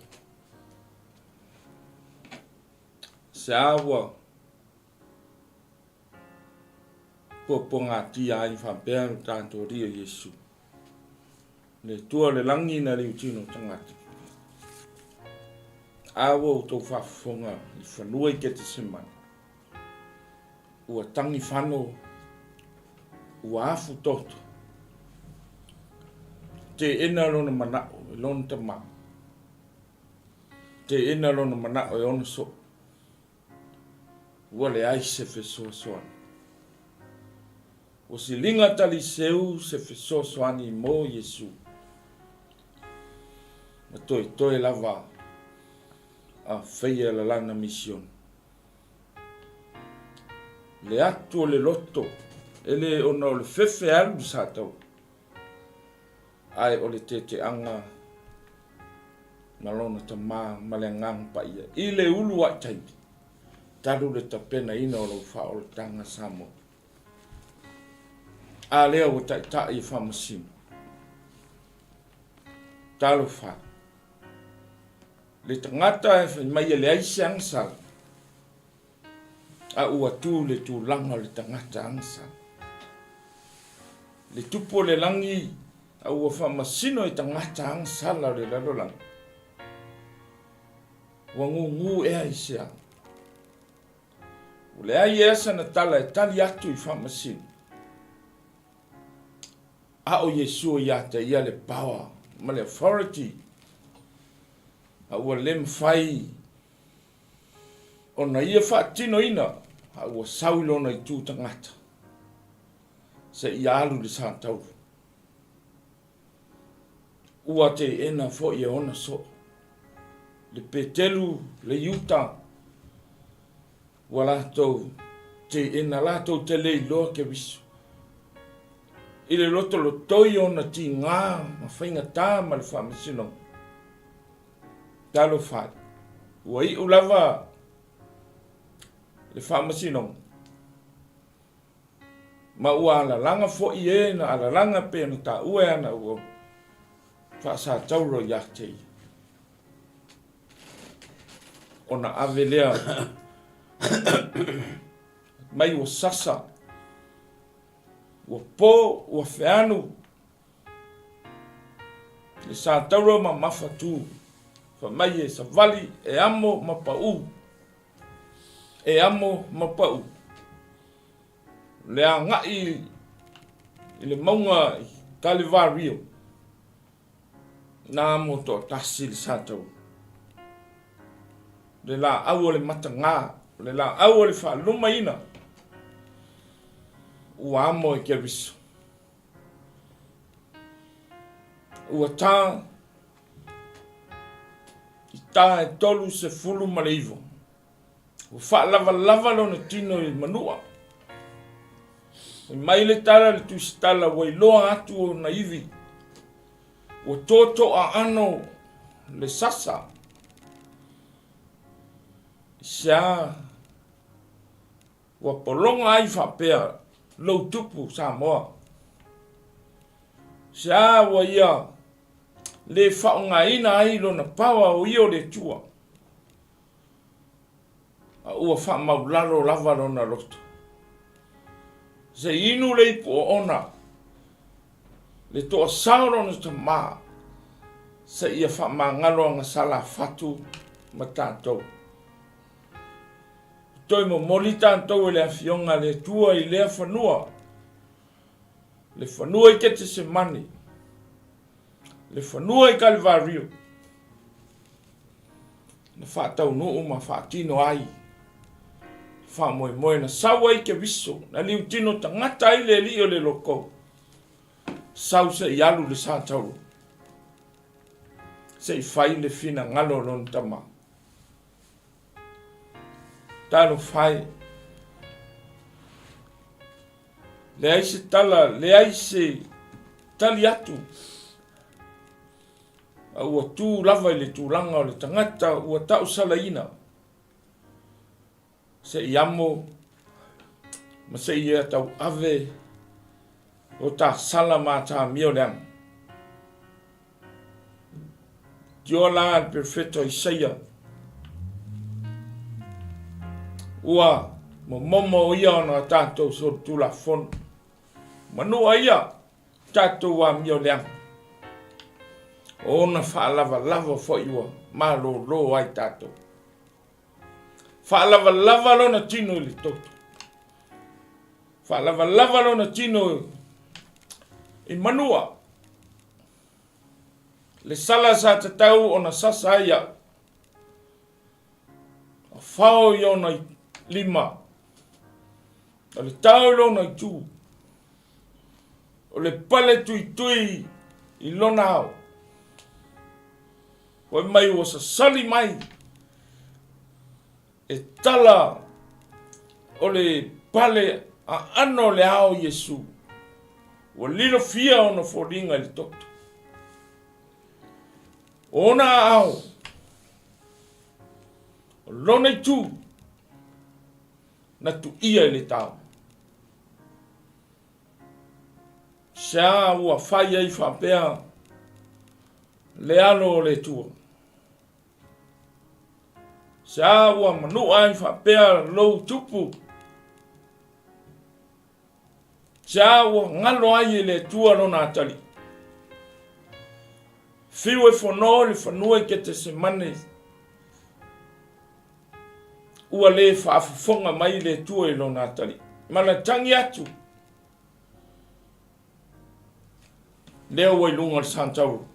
A: Se awa. Poponga tia i whampea tanto ria Yesu. Le tua le langi na riu tino tangata. Awa o tau whafonga i whanua i kete semana. Ua tangi whano. Ua afu toto. Te ena lona manao e lona tama. Te ena lona manao e ono so. Ua le ai se fesoa soani. O si linga tali seu se fesoa soani mo Yesu. Ma toe lava a feia la lana mission. Le atu o le loto. Ele ona o le fefe alu sa tau. Ai o le te anga malona tama malengang pa ia. I le ulu wa taimi. Taru le tapena ina o lo fa o le tanga samo. A lea o ta i Faamasinoina. Talo fa. Le tangata e mai le aisi angsa. A ua tu le tu langa le tangata angsa. Le tupo le langi a ua Faamasinoina i tangata angsa la le lalolang. Wangu ea isia. Ule ai esa na tala e tali atu i Faamasinoina. A o Yesu ia te ia le power, ma le authority. A ua le mwhai. O na ia Faataualofa, a ua sauilona i tū tangata. Se ia alu le Faataualofa. Ua te ena fo ia ona so. Le petelu, le yuta. Ua latou, te ena latou te lei loa ke visu. I le loto lo toi ona ti ngā, ma whainga tā ma le Faamasinoina. Talo whai. Ua i ulava le Faamasinoina. Ma ua ala langa fo i e na ala langa pe na tā ue ana ua Faasatauroina te i. Ona ave lea mai ua sasa. Ua po, ua wheanu. Le Faatauroina ma Fatu. Whamai e savali, e amo ma pau. E amo ma pau. Le a ngai i le maunga i Kalivario na mo to tasi le satou. Le la au le matanga, le la au le whaalumaina. Ua amo e kia viso. Ua tā i tā e tolu se fulu ma le iwo. Ua whaalava lona tino i manua. I mai le tala le tuisitala wa i loa atu o na iwi. Ua tōto a ano le sasa. Sia ua polonga ai whapea lau tupu Samoa. Sia ua ia le whaonga ina ai lona pawa o io le tua. A ua wha maularo lava lona roto. Se inu le ipu o ona. Le toa sauro na ta maa. Se ia wha mangalo anga sala Fatu ma tātou. Toi mo moli tātou e le awhionga le tua i lea whanua. Le whanua i kete se mani. Le whanua i Kalivario. Na whātau nuu ma whātino ai. Whamoe na sawa i ke viso. Na liu tino tangata i le li o le loko. Sau se i alu le sātauro. Se i whai le fina ngalo lon tama. Talo whai. Le ai se tala, le ai se tali atu. A ua tū lava i le tūlanga o le tangata, ua tau salaina. Se i amo, ma se i tau ave, o ta sala ma ta mio leang. Dio la al perfetto Isaia. Ua, mo momo ia ona tātou so tula fon. Manua ia, tātou wa mio leang. Ona whaalava fo iwa, ma lo ai tātou. Whaalava lo na tino i le toto. Whaalava lo na tino i manua. Le sala sa te tau o na sasa ia. A whao i ona i lima. O le tau lo na i tū. O le pale tui i lona au. Hoi mai o sa sali mai. E tala o le pale a ano le ao Yesu. O lilo fia o na foringa le toto. Ona ao. O lona i tū. Na tu ia le tau. Sia ua whai ai whapea. Le alo o le tua. Sia ua manu ai whapea lou tupu. Sia ua ngalo ai le tua no nā tali. Whiu e whanau le whanua i kete se mane. Ua le whaafufonga mai le tua i lo nā tali. Mana tangi atu. Leo wai lunga le Santauro.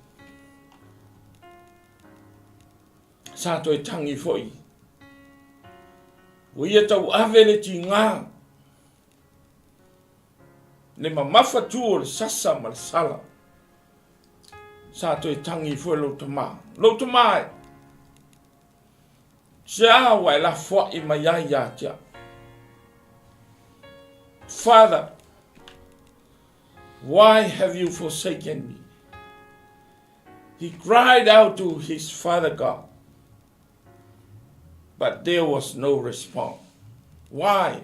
A: Sato e tangi foi. Ua tau ave le ti ngā. Le mamafa tu le sasa ma le sala. Sato e tangi foi lo tama. Lo tama e. Sia wa la fwa I mai ai ya tia. Father, why have you forsaken me? He cried out to his father God. But there was no response. Why?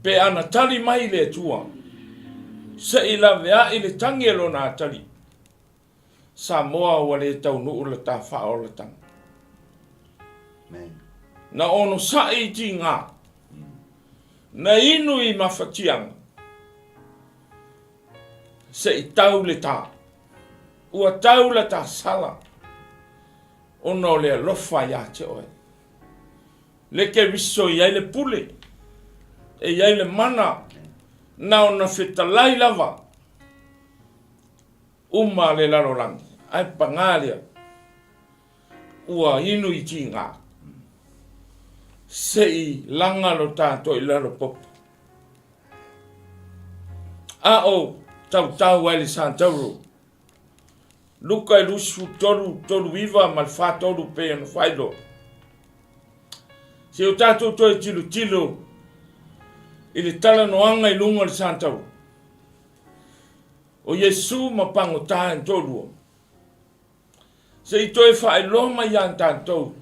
A: Pe ana tali mai le tua. Se ila vea I le tangi lo na tali. Samoa wa le tau nuu le ta whao le tang. Na ono sa I ti ngā. Na inu I mawhatianga. Se I tau le tā. Ua tau le tā sala. Ono le alofa ya te oe. Le ke viso I ai le pule. E I ai le mana. na ona fetalai lava uma le larolangi ai pangalia ua inu I tinga sei langa lo tato I laro popo o tau ai le Faatauro Luka lusu tolu viva mal Faatauro pe no failo se o tato to tilo I le tala noanga I lunga le Faatauro o Yesu ma pangota en tolu se I toe whaelo mai an tātou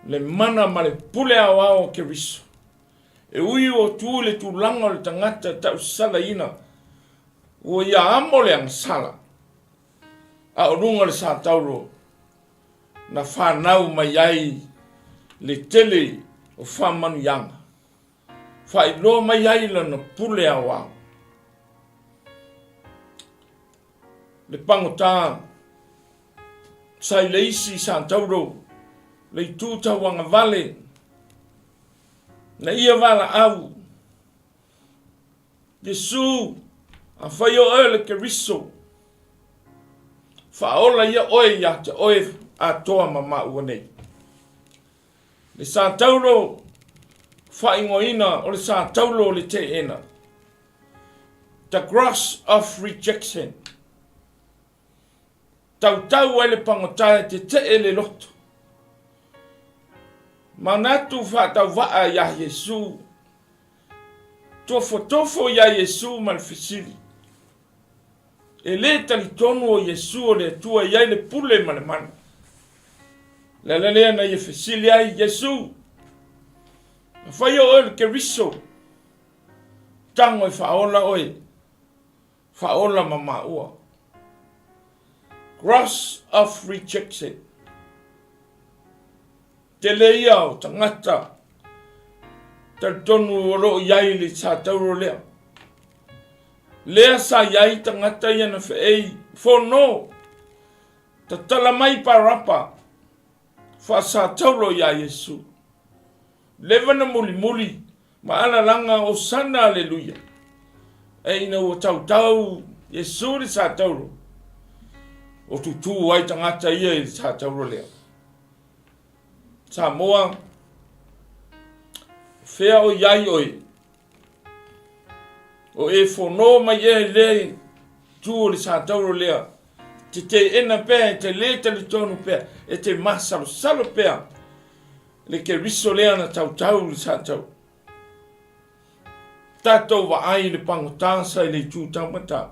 A: le mana ma le pule ao ke riso e ui o tu le tūlanga o le tangata tau salaina o ia amo le ang sala a o runga le Faatauro na whanau mai ai le tele o whamanuianga whaelo mai ai lana pule ao le pangota sai le isi Faatauro le tūtauanga vale na ia vala au Yesu a whai o le ke riso whaola ia oe ia te oe a toa mama ua nei le Faatauro whaingoina o le Faatauro le te ena the cross of rejection tau ai le pangotae te le loto manatu Faatau vaa ia Yesu tofo ia Yesu mal fisili e le talitonu o Yesu o le tua ia le pule ma le mana le na ia fisili ai Yesu whai o le ke riso tango whaola mama ua cross of rejection te leia o tangata tonu o lo iai le Faatauro lea sa iai tangata ia na whaei whono ta tala mai parapa Faasatauro ia Yesu levana muli ma ala langa o sana aleluia e ina o tau Yesu le Faatauro o tutu ai tangata ia I Faatauro lea Samoa fea o iai oi o e whono mai le tu le Faatauro lea te ena pea te le tonu pea e te masalo pea le ke riso lea na tau le Faatauro tatou wa ai le pangotasa I le tūtau mata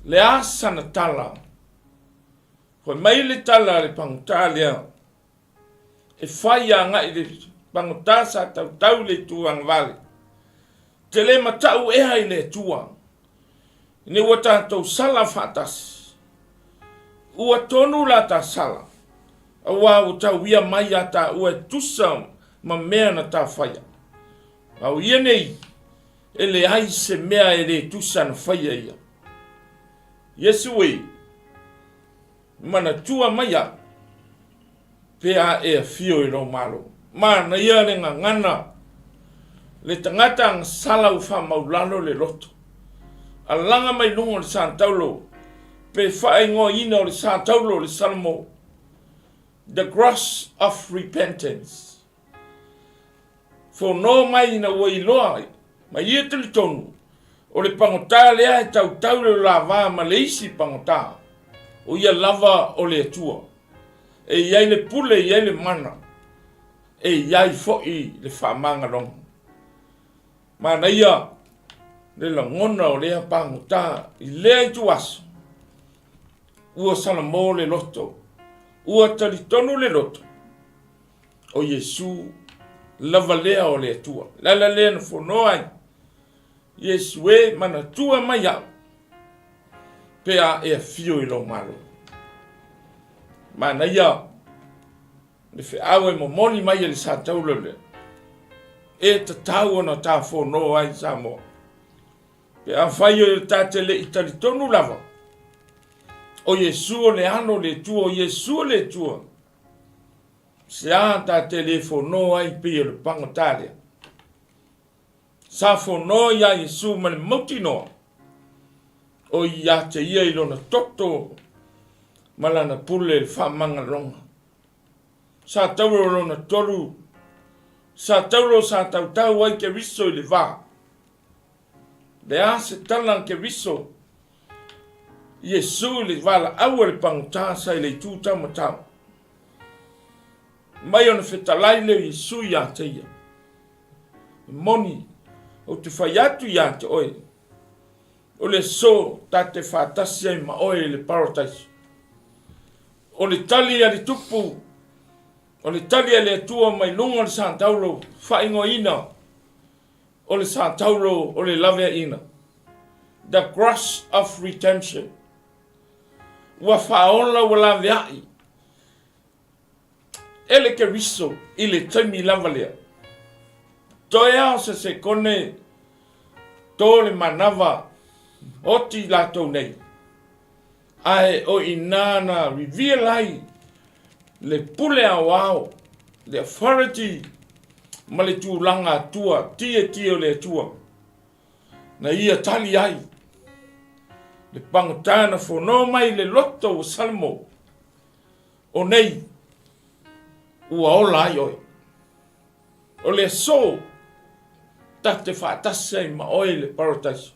A: le asa na tala hoi mai le tala le pangota lea e whai a ngai le pangotasa tau le tuang vale te le matau e hai le tuang ne ua tātou sala whatasi ua tonu la ta sala awa o tau ia mai a ta ua tusa ma mea na ta whaia au ia nei e le ai se mea e le tusa na whaia ia Yesu e mana tua mai a pea e fio I lo malo mana ia le ngana le tangata ang sala u whamaulalo le loto alanga mai lungo le Faatauro pe whaingo ina o le Faatauro le salmo the cross of repentance for no mai na wai loa mai ia te tonu o le pangota lea e tau le lava ma le isi pangota o ia lava o le atua e iai le pule iai le mana e iai foi le whamanga long mana ia le langona o lea pangota I lea I tuaso ua salamo le loto ua talitonu le loto o Yesu lava lea o le atua lala lea na whono ai Yesu e mana tua mai au pea e fio I lo malo mana ia le wheawe mo moni mai le Faatauro le e tatau ona ta whono ai Samoa pea whai o tate le italitonu lava o Yesu o le ano le tua o Yesu le tua se a tate le whono ai pia le pangotalia sa fono ia Yesu ma le mautinoa o ia te ia i lona toto ma lana pule le whamangalonga. Sa tauro lona toru, sa tauro sa tautau ai ke riso i le vā. Le a se talang ke riso, Yesu le wala awa le pangutasa i le tūta matau. Mai ona whetalai leo Yesu ia te ia. Moni, o te whai atu ia te oe. O le so ta te whātasi ai ma oe le paradise. O le tali a le tupu, o le tali a le atua mai lunga le Sāntauro, whaingo ina, o le Sāntauro, o le lawea ina. The cross of redemption. Ua whaola wa lawea i. Ele ke riso, i le taimi lava lea. Toe ao se kone, tō le manawa, oti lātou nei. Ai o inana reveal ai le pule au, le authority, ma le tūlanga atua, tia o le atua. Na ia tali ai, le pangutana whono mai le loto o salmo, o nei, ua ola ai oi. O le so, ta te whātase ma oi le paradise.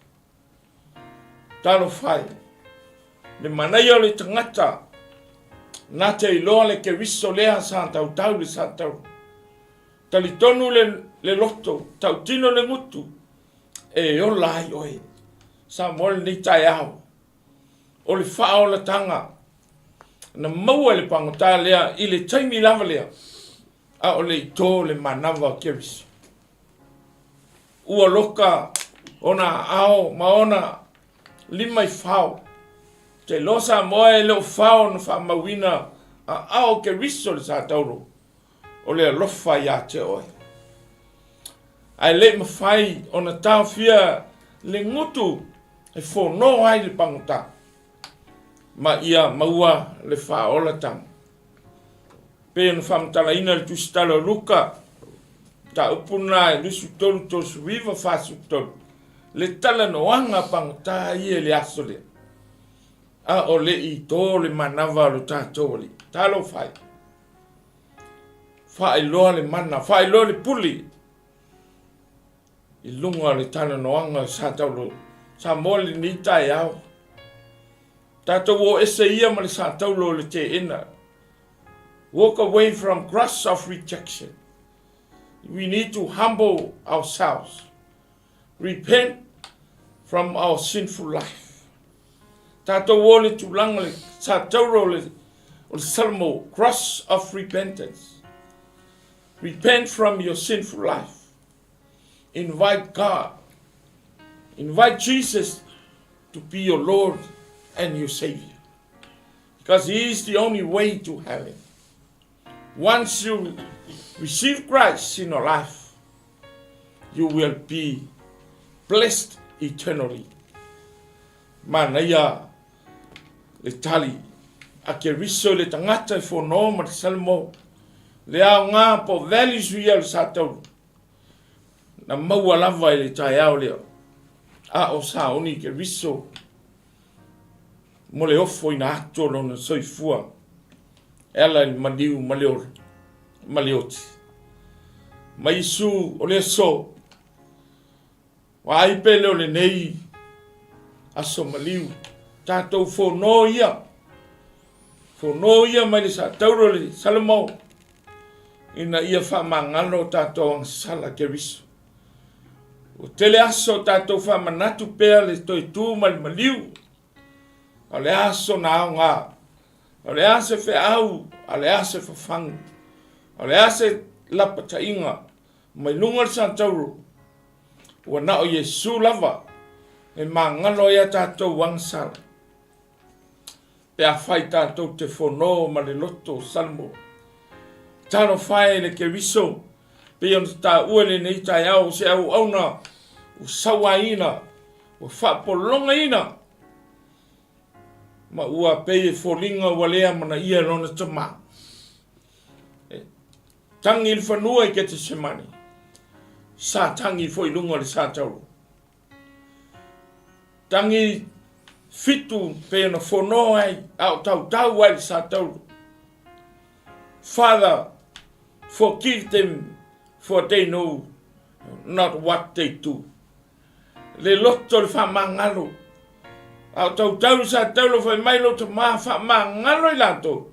A: Talo whai, le Mataio le tangata, nā te iloa le ke riso lea Sāntautau le Sāntau. Tali tonu le loto, tau tino le ngutu, e o lai oe, sa mole ni tai au. O le whao la tanga, na maua le pangota lea, i le taimi lava lea, a o le ito le manawa ke riso. Ua loka, ona ao, maona, lima i whao, te losa moe leo whao na whamawina a ao ke riso le Sātauro o le alofa ia te oe. Ai le mawhai o na tau fia le ngutu e whono ai le pangota ma ia maua le whaola tang. Pe na whamatalaina le tusitalo Luka ta upuna e lusu tolu tosu viva fasu tolu le tala noanga pangota ia le aso le. A o le i tō le manawa lo tātou li. Talo whai. Whai loa le mana, whai loa le puli. I lunga le tana noanga sa taulo. Sa mole ni tai au. Tātou o ese ia ma le sa taulo le te ina. Walk away from cross of rejection. We need to humble ourselves. Repent from our sinful life. Tātou o le tūlanga le Sātauro le salmo, cross of repentance. Repent from your sinful life. Invite God. Invite Jesus to be your Lord and your Savior. Because He is the only way to heaven. Once you receive Christ in your life, you will be blessed eternally. Manaya le tali a ke riso le tangata e whono ma te salmo le ao ngā po values ria le Sātauro na maua lava i le tai au leo a o sa oni ke riso mo le ofo ina ato lona soifua ela i maniu maleoti ma Isu o le so wa aipe leo le nei aso maliu tātou whono ia mai le Sātauro le salamo ina ia whamangalo tātou ang sala ke riso. O tele aso tātou whamanatu pēr le toi tū mai maliu. O le aso na au ngā. O le ase whe au, o le ase whawhangu. O le ase lapata inga mai lunga le Sātauro. Ua na o Yesu lava e mangalo ia tātou wang sala. Pe a whai tātou te whono ma le loto salmo. Tāno whai le ke riso. Pe on tā uele nei tai au se au auna. O sawa ina. O whapolonga ina. Ma ua pe e wholinga walea mana ia rona tama. Tangi il whanua i ke te semani. sa tangi foi lunga le Faatauro. Tangi fitu pe na fono ai au tau ai le Faatauro. Father, forgive them for they know not what they do. Le loto le whamangalo. Au tau Faataulo fai mai loto maa whamangalo I lato.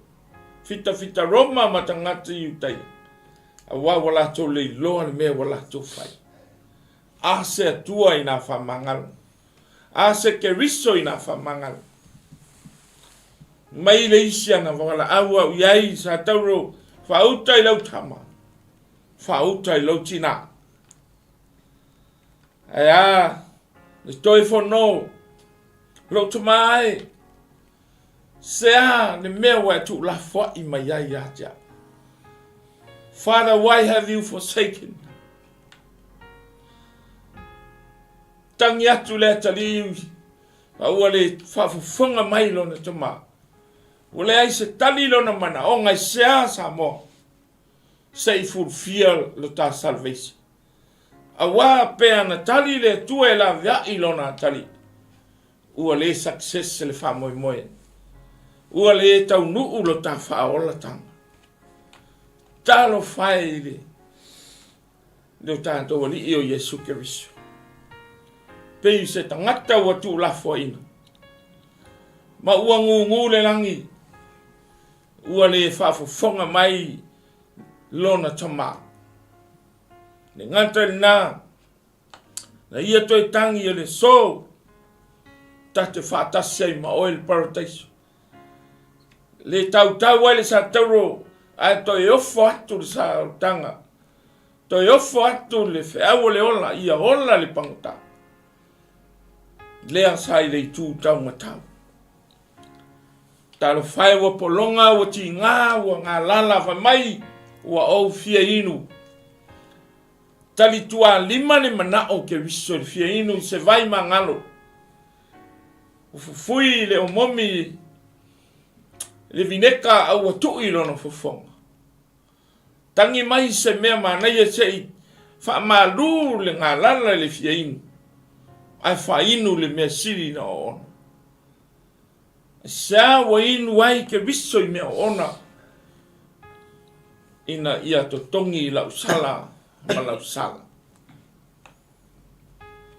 A: Fita Roma matangata iutai. A wala to le loa le mea wala to fai. A se atua I nga whamangalo. A se ke riso I nga whamangalo. Mai le isia nga wala awa iai Faatauro whautai lau tama. Whautai lau tina. Aya, le toi whono. Lo to mai. Sea le mea wa tu la fwa I mai ai atia. Father, why have you forsaken? Tangi atu le ataliu. Aua le whafufunga mai lona tama. Ule ai se tali lona mana. O ngai sea sa mo. Say fulfill lo ta salvation. Awa pea na tali le tue la via ilona tali. Ua le success le wha moi moi. Ua le tau nuu lo ta wha ola tanga. Talo whae le. Leo tātou ali I o Yesu Keriso. Pei se tangata ua tu la ina. Ma ua ngu le langi. Ua le whafufonga mai lona tama. Ne ngata na ia toi tangi le so tate whaatasia I ma oil paradise. Le tau ai le Faatauro ai toi ofo atu le sautanga. Toi ofo atu le whiawa le ola ia ola le pangota. Lea sai le tū tau matau. Talo whae wa polonga wa ti ngā wa ngā lala wa mai wa au fia inu. Tali tua lima le manao ke viso le fia inu se vai mangalo. Ufufui le omomi le vineka au atu I lona fufonga. Tangi mai se mea manai se I whaamalu le ngā lala le fia inu. Ai wha inu le mea siri na ona. Sa wa inu ai ke viso I mea ona. Ina ia to tongi lau sala ma lau sala.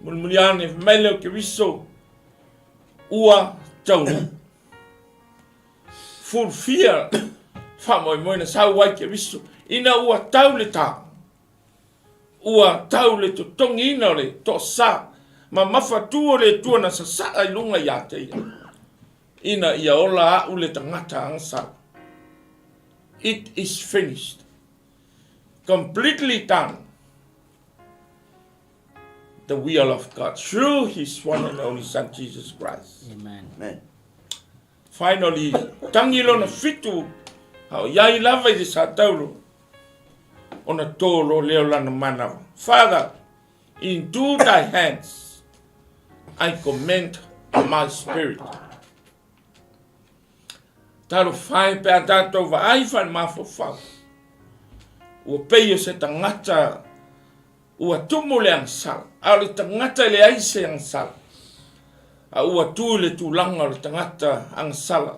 A: Mulmuliane maileo ke viso ua taunu. Fulfill wha moi moi na sau wai ke viso. Ina ua tau le tā. Ua tau le to tongi ina le to sa. Ma mawhatua le tua na sa ai lunga ia te ia. Ina ia ola au le tangata angsa. It is finished. Completely done. The will of God through His one and only Son Jesus Christ.
B: Amen.
C: Amen.
A: Finally, tangi lona fitu hao iai lava I le Faatauro ona tōlo leo lana mana. Father, into thy hands I commend my spirit. Talo whae pe a tātou wa ai whan mafo whau. Ua peio se tangata ua tumu le angsala. Au le tangata le aise angsala. A ua tu le tūlanga le tangata angsala.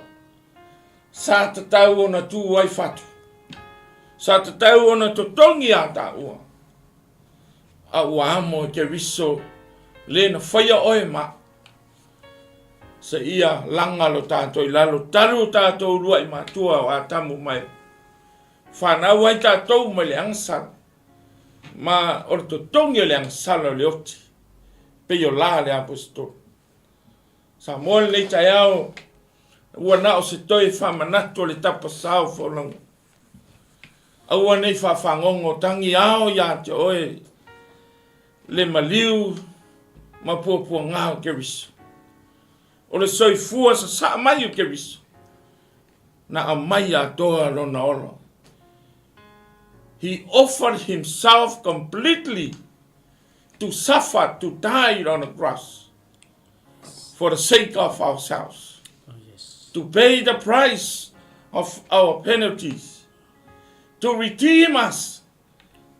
A: Sa tatau ona tu ai Fatu. Sa tatau ona totongi a ta ua. A ua amo ke riso le na whaia oe ma. Se ia langa lo tātou I lalo taru tātou rua I matua o a tamu mai. Whanau ai tātou mai le angsala. Ma ora totongi le angsala le oti. Peo la le apostol. Sa moe le tai au. Ua nao se toi whamanatu le Tapasa o Folauga. Aua nei whawhangongo tangi ao ia te oe. Le maliu ma puapua ngāo ke riso. O le soifua sa mai o ke riso. Na a mai a toa lona olo. He offered himself completely to suffer, to die on the cross for the sake of ourselves.
B: Oh, yes.
A: To pay the price of our penalties. To redeem us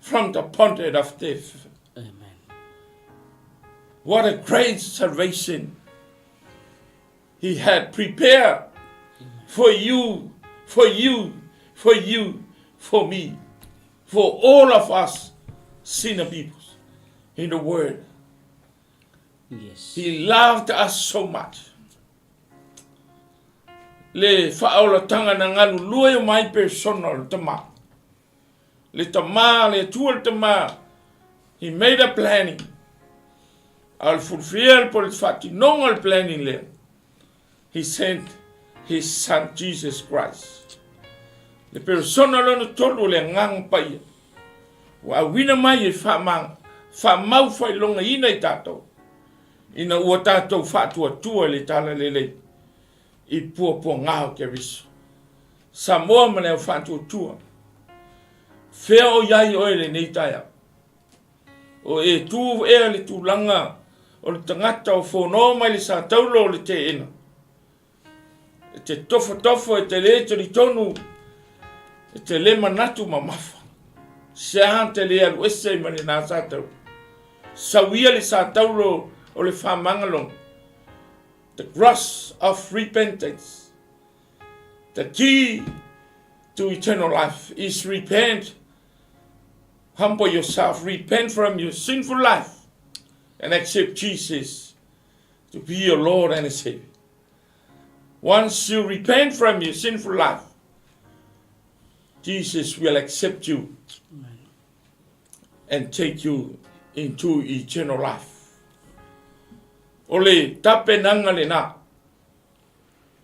A: from the bondage of death. What a great salvation He had prepared for you, for you, for you, for me, for all of us sinner people in the world.
B: Yes.
A: He loved us so much. Le whaolatanga na ngalu lue mai personal tama. Le tama, le tual tama. He made a planning. Al fulfill por el fati non al planning le. He sent His Son Jesus Christ. Le persona lo no tolu le ngang pai. Wa wina mai e fa mau fai longa ina I tatou. Ina ua tatou fatua le tala lele. I pua ngao ke riso. Samoa mana fatua. Fea o yai o ele nei taia. O e tu e le tu langa. O le tangata o whono mai le sa taulo le te ena. E te tofo e te le te li tonu. E te le manatu mamafa. Seahan te le alu ese mani nā sa tau. Sawia le sa taulo o le whamangalong. The cross of repentance. The key to eternal life is repent. Humble yourself. Repent from your sinful life. And accept Jesus to be your Lord and Savior. Once you repent from your sinful life, Jesus will accept you and take you into eternal life. Ole tape nanga le na.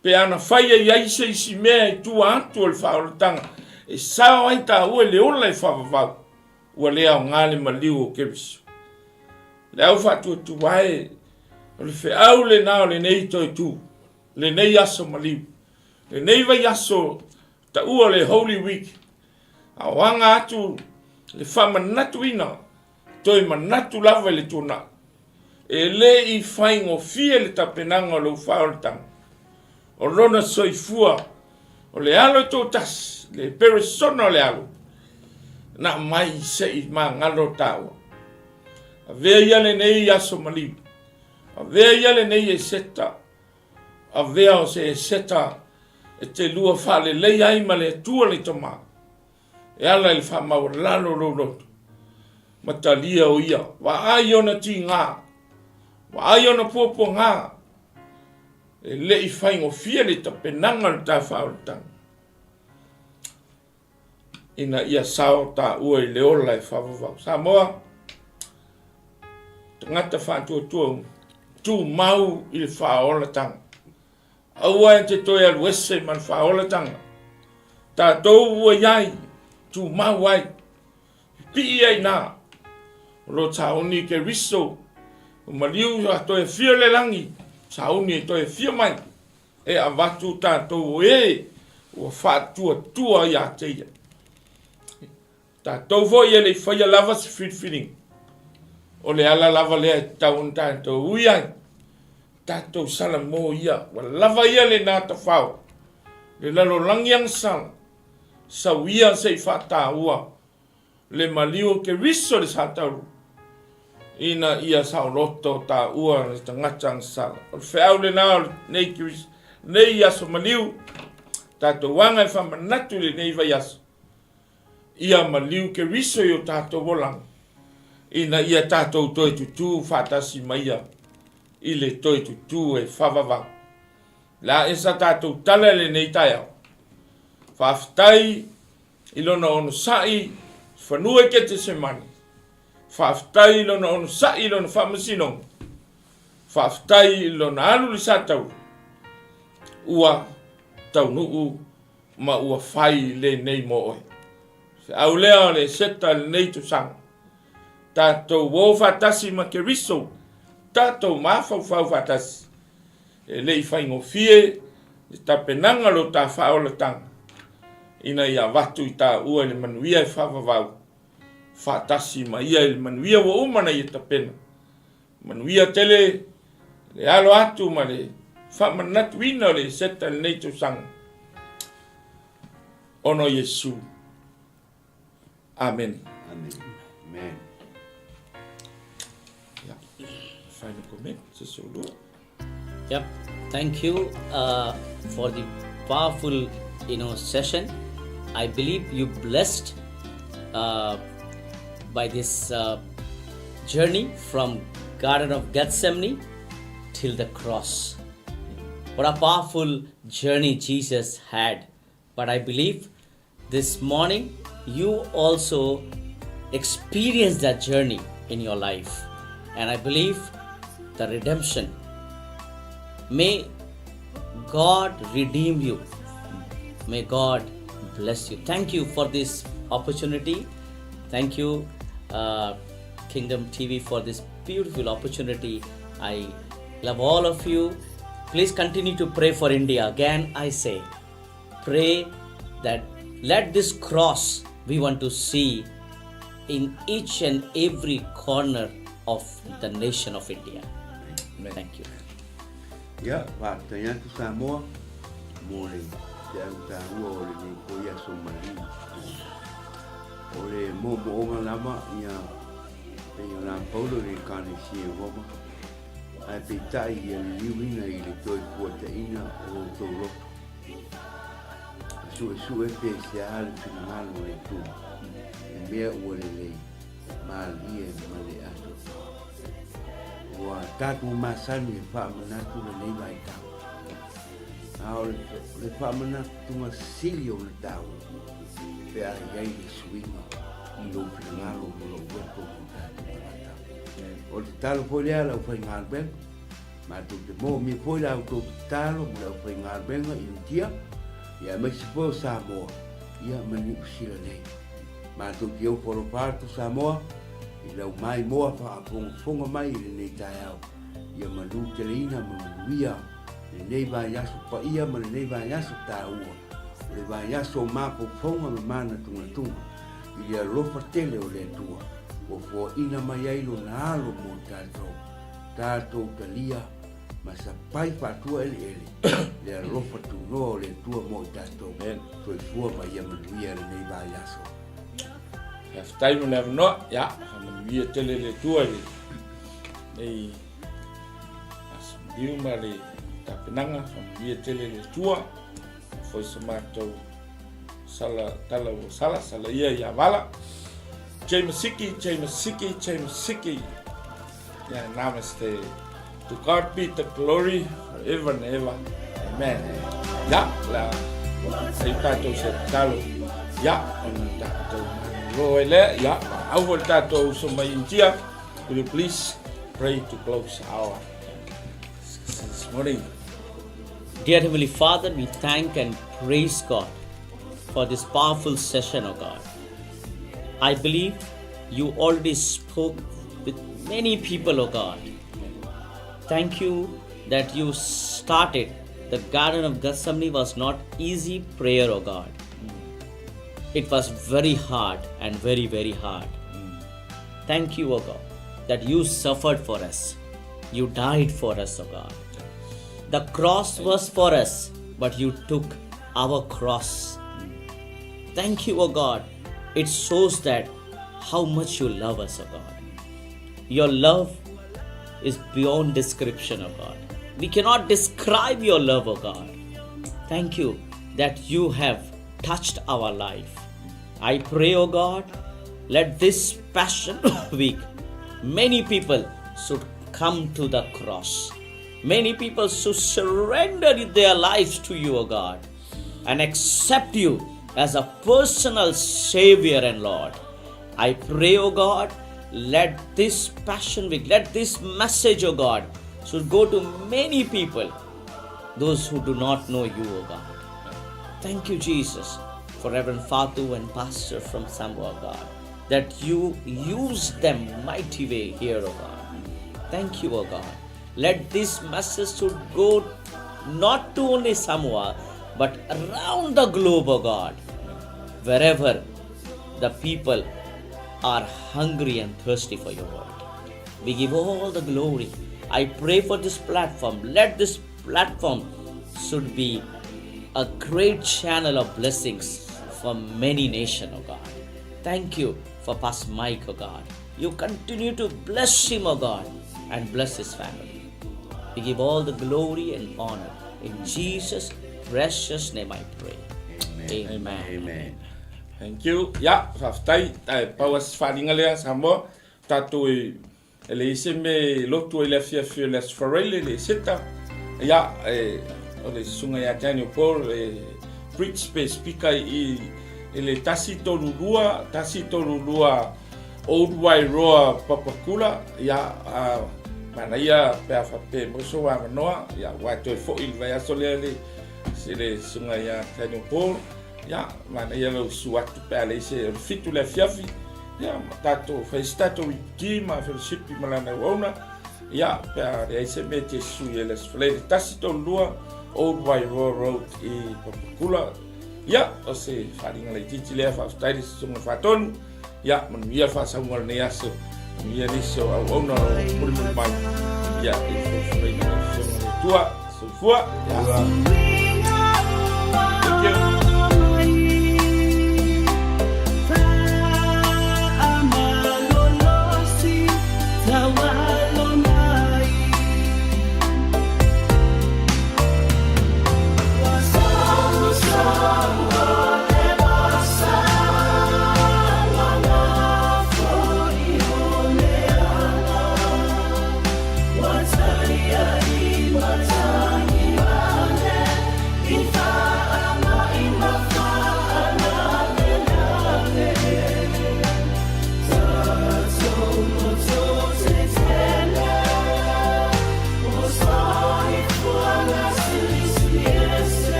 A: Pe ana whaia iai se isi mea I tua atu o le whaoratanga. E sao ai ta ua le ola I whawawau. Ua lea o ngāle maliu o kevisu. Le au whatu tu wae. O le whiau le nao le nei toi tu. Le nei aso maliu. Le nei vai aso ta ua le Holy Week. A wanga atu le whamanatu ina. Toi manatu lava le tuna. E le I whaingo fia le tapenanga o le whaoratanga. O lona soifua. O le alo tō tas. Le peresona o le alo. Na mai se I ma ngalo taua. A vea ia le nei aso maliu. A vea ia le nei e seta. A vea o se e seta. E te lua whale lei ai ma le tua le tama. E ala il whamau lalo lotu. Matalia o ia. Wa ai ona ti ngā. Wa ai ona popo ngā. E le I whaingo fia le tapenanga le ta whaoratanga. Ina ia sao ta ua I le ola e whawawau. Samoa. Ngata whātua tu mau I le whaoratanga. Aua e te toi alu ese man whaoratanga. Tā tau ua iai, tu mau ai. Pi ai nā. Lo tauni ke riso. Maliu a toi fia le langi. Tauni e toi fia mai. E a watu tā tau e. Ua whātua tua ia teia. Tā tau vo ia le whaia lava si whitwhiring. O le ala lava lea taun tātou uiai. Tātou sala mō ia. Wa lava ia le nāta whao. Le lalo langiang sala. Sa uia se I whata ua. Le maliu ke riso le sātauru. Ina ia sao loto tā ua le tangatang sala. O le whiau le nao nei kiris. Nei aso maliu. Tātou wanga I whamanatu le nei vai aso. Ia maliu ke riso I o tātou wolang. Ina ia tātou toi tutu Faatasimaia. I le toi tutu e whawawau. La esa tātou tala le nei taia. Whawhtai I lona ono sai. Whanua ke te semani. Whawhtai I lona ono sai lona Faamasinoina. Whawhtai I lona alu li sātau. Ua tau nuu ma ua whai le nei mo oi. Au lea le seta le nei tu sang. Tātou wō whatasi ma ke riso. Tātou mawhau whatasi. E lei whaingo fie. Le tapenanga lo tā whaolatanga. Ina ia watu I tā ua le manuia e whawawau. Whatasi ma ia le manuia wa umana I tapena. Manuia tele. Le alo atu ma le whamanatu ina le seta le nei tu sang. Ono Yesu. Amen.
C: Amen. Amen.
A: Final Amen. Sesulu.
B: Yep. Thank you for the powerful, session. I believe you blessed by this journey from Garden of Gethsemane till the cross. What a powerful journey Jesus had. But I believe this morning you also experienced that journey in your life. And I believe the redemption. May God redeem you. May God bless you. Thank you for this opportunity. Thank you, Kingdom TV, for this beautiful opportunity. I love all of you. Please continue to pray for India. Again, I say, pray that let this cross we want to see in each and every corner of the nation of India.
A: Amen.
B: Thank you.
C: Ya, Faataualofa tu Samoa, mole, ya utaua ole ni koia Somali. Ole mo onga lama ia penyo na Paulo ni kane si Roma. Ai petai ia liwina i le toi kuataina o tolo. Su pe se al final le tu. Mea ole le mal ia male ato. Wa tatu masani whaamanatu le nei mai tau. Ao le whaamanatu ma silio le tau. Pe a iei le suinga i lo pinangalo mo lo wepo kutatu o te talo po lea lau whai ngalbenga. Ma tu te mo mi po lau to talo mo lau whai ngalbenga i utia. Ia mesi po Samoa. Ia mani usila nei. Ma tu ki au whoropatu Samoa. I lau mai moa whaafonga mai i le nei tai au. Ia manu te leina ma manuia. Le nei vai yaso pa ia ma le nei vai yaso ta ua. Le vai yaso mapo fonga ma mana tunga tunga. I le alofa tele o le tua. O fo ina mai ailo na alo mo tātou. Tātou talia ma sa pai whātua ele ele. Le alofa tu noa o le tua mo tātou. Toi fua mai ia manuia le nei vai yaso.
A: Have time to have not, yeah. I'm here telling the tour. They as you marry Tapinanga, I'm here telling the tour. For Samato Sala ia Yavala. 𝗗𝗏𝚙𝚎𝚑𝚡. Yeah, namaste. To God be the glory forever and ever. Amen. Yeah, la. Tato se Tatalo. Yeah, on Tato. Roele, yeah, I will tato so my India. Will you please pray to close our this morning?
B: Dear Heavenly Father, we thank and praise God for this powerful session, O God. I believe you already spoke with many people, O God. Thank you that you started. The Garden of Gethsemane was not easy prayer, O God. It was very hard and very, very hard. Thank you, O God, that you suffered for us. You died for us, O God. The cross was for us, but you took our cross. Thank you, O God. It shows that how much you love us, O God. Your love is beyond description, O God. We cannot describe your love, O God. Thank you that you have touched our life. I pray, O God, let this Passion Week, many people should come to the cross. Many people should surrender their lives to you, O God, and accept you as a personal Savior and Lord. I pray, O God, let this Passion Week, let this message, O God, should go to many people, those who do not know you, O God. Thank you, Jesus, for Reverend Fatu and Pastor from Samoa, God, that you use them mighty way here, O God. Thank you, O God. Let this message should go not to only Samoa, but around the globe, O God, wherever the people are hungry and thirsty for your word. We give all the glory. I pray for this platform. Let this platform should be a great channel of blessings for many nations, O God. Thank you for Pastor Mike, O God. You continue to bless him, O God, and bless his family. We give all the glory and honor. In Jesus' precious name I pray. Amen.
C: Amen.
A: Thank you. Ya, whaftai, pawas whalinga lea Samoa, tātou le ise me lotu e le fia le sfarele le seta. Ya, o le sunga ya Daniel Paul, preach speaker i le tasi tolu lua Old Wairoa Papakula, ya, mana ia pe whape moso wa manoa, ya, waitoi fo il vai aso le sunga ya Daniel Paul. Ya, mana ia lau suatu pēle se fitu le fiafi. Ya, tato whaistato i ki ma fellowshipi malana wauna. Ya, pēa rea se me te sui e les whalere tasito lua Old Wairoa Road i Papakula. Ya, o se wharinga le titi lea whaftairi se sunga whatonu. Ya, manuia whasaunga ne aso. Manuia niso au auna o purimu mai. Ya, e whawhareina le sunga le tua, sofua. Ya, thank you.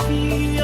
D: Be